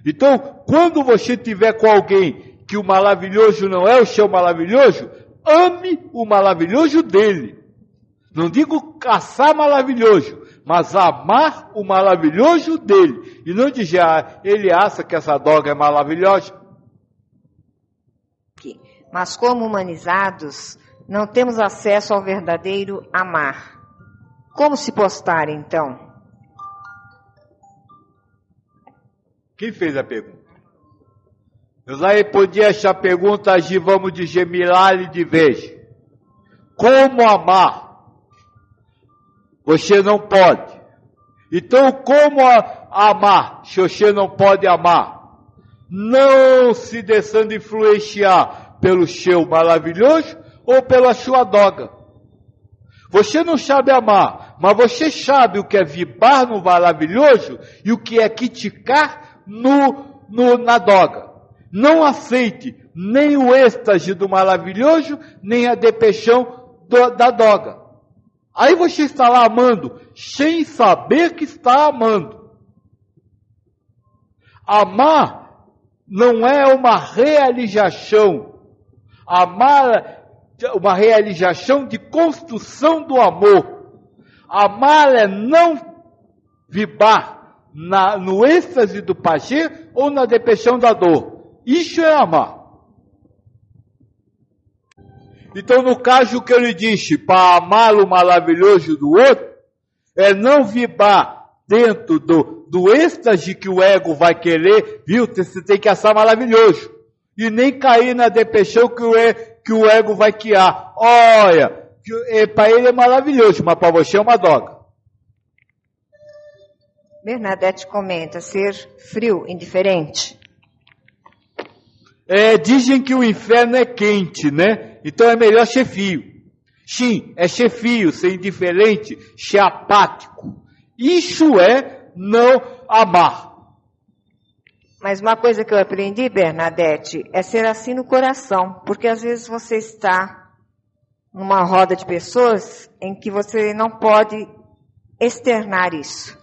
Então, quando você estiver com alguém que o maravilhoso não é o seu maravilhoso, ame o maravilhoso dele. Não digo caçar maravilhoso, mas amar o maravilhoso dele. E não dizer, ele acha que essa droga é maravilhosa. Mas como humanizados, não temos acesso ao verdadeiro amar. Como se postar, então? Quem fez a pergunta? Eu já respondi essa pergunta, vamos dizer, milhares de vezes. Como amar? Você não pode. Então, como amar, se você não pode amar? Não se deixando influenciar pelo seu maravilhoso ou pela sua droga. Você não sabe amar, mas você sabe o que é vibrar no maravilhoso e o que é criticar na droga. Não aceite nem o êxtase do maravilhoso, nem a depressão da droga. Aí você está lá amando, sem saber que está amando. Amar não é uma realização. Amar é uma realização de construção do amor. Amar é não vibrar no êxtase do prazer ou na depressão da dor. Isso é amar. Então, no caso que eu lhe disse, para amar o maravilhoso do outro, é não vibrar dentro do êxtase que o ego vai querer, viu? Você tem que achar maravilhoso. E nem cair na depressão que o ego vai criar. Olha, para ele é maravilhoso, mas para você é uma droga. Bernadette comenta, ser frio, indiferente. Dizem que o inferno é quente, né? Então é melhor ser frio. Sim, é ser frio, ser indiferente, ser apático. Isso é não amar. Mas uma coisa que eu aprendi, Bernadette, é ser assim no coração. Porque às vezes você está numa roda de pessoas em que você não pode externar isso.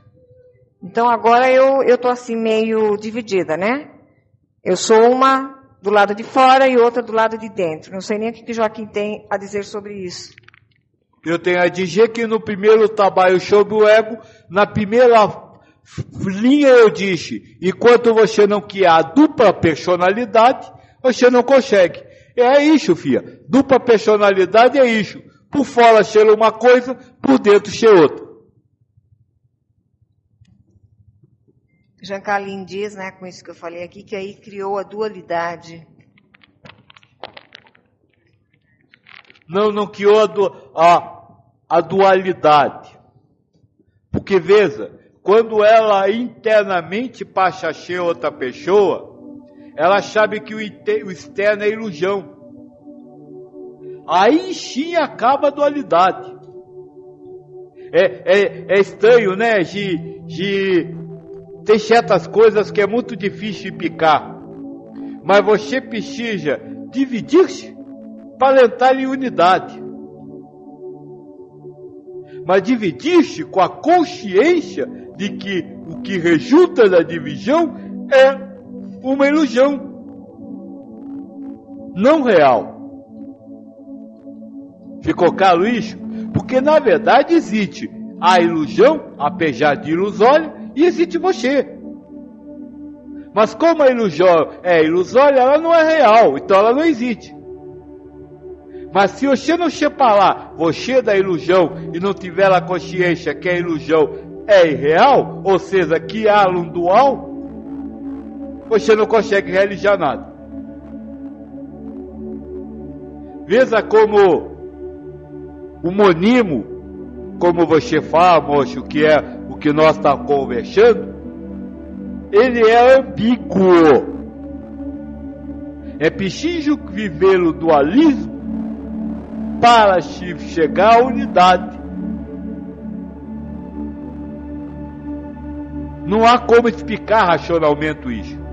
Então agora eu estou assim meio dividida, né? Eu sou uma do lado de fora e outra do lado de dentro. Não sei nem o que Joaquim tem a dizer sobre isso. Eu tenho a dizer que no primeiro trabalho sobre o ego, na primeira linha eu disse, enquanto você não criar dupla personalidade, você não consegue. É isso, filha. Dupla personalidade é isso. Por fora ser uma coisa, por dentro ser outra. Jean Calvin diz, né, com isso que eu falei aqui, que aí criou a dualidade. Não criou a dualidade. Porque, veja, quando ela internamente passa a ser outra pessoa, ela sabe que o externo é ilusão. Aí sim acaba a dualidade. É estranho, né? Tem certas coisas que é muito difícil de picar. Mas você precisa dividir-se para entrar em unidade. Mas dividir-se com a consciência de que o que resulta da divisão é uma ilusão não real. Ficou claro isso? Porque na verdade existe a ilusão, apesar de ilusória, e existe você. Mas como a ilusão é ilusória, ela não é real, então ela não existe. Mas se você não separar você da ilusão e não tiver a consciência que a ilusão é irreal, ou seja, que há um dual, você não consegue realizar nada. Veja como o monimo, como você fala, moço, que é o que nós estamos conversando, ele é ambíguo. É preciso viver o dualismo para chegar à unidade. Não há como explicar racionalmente isso.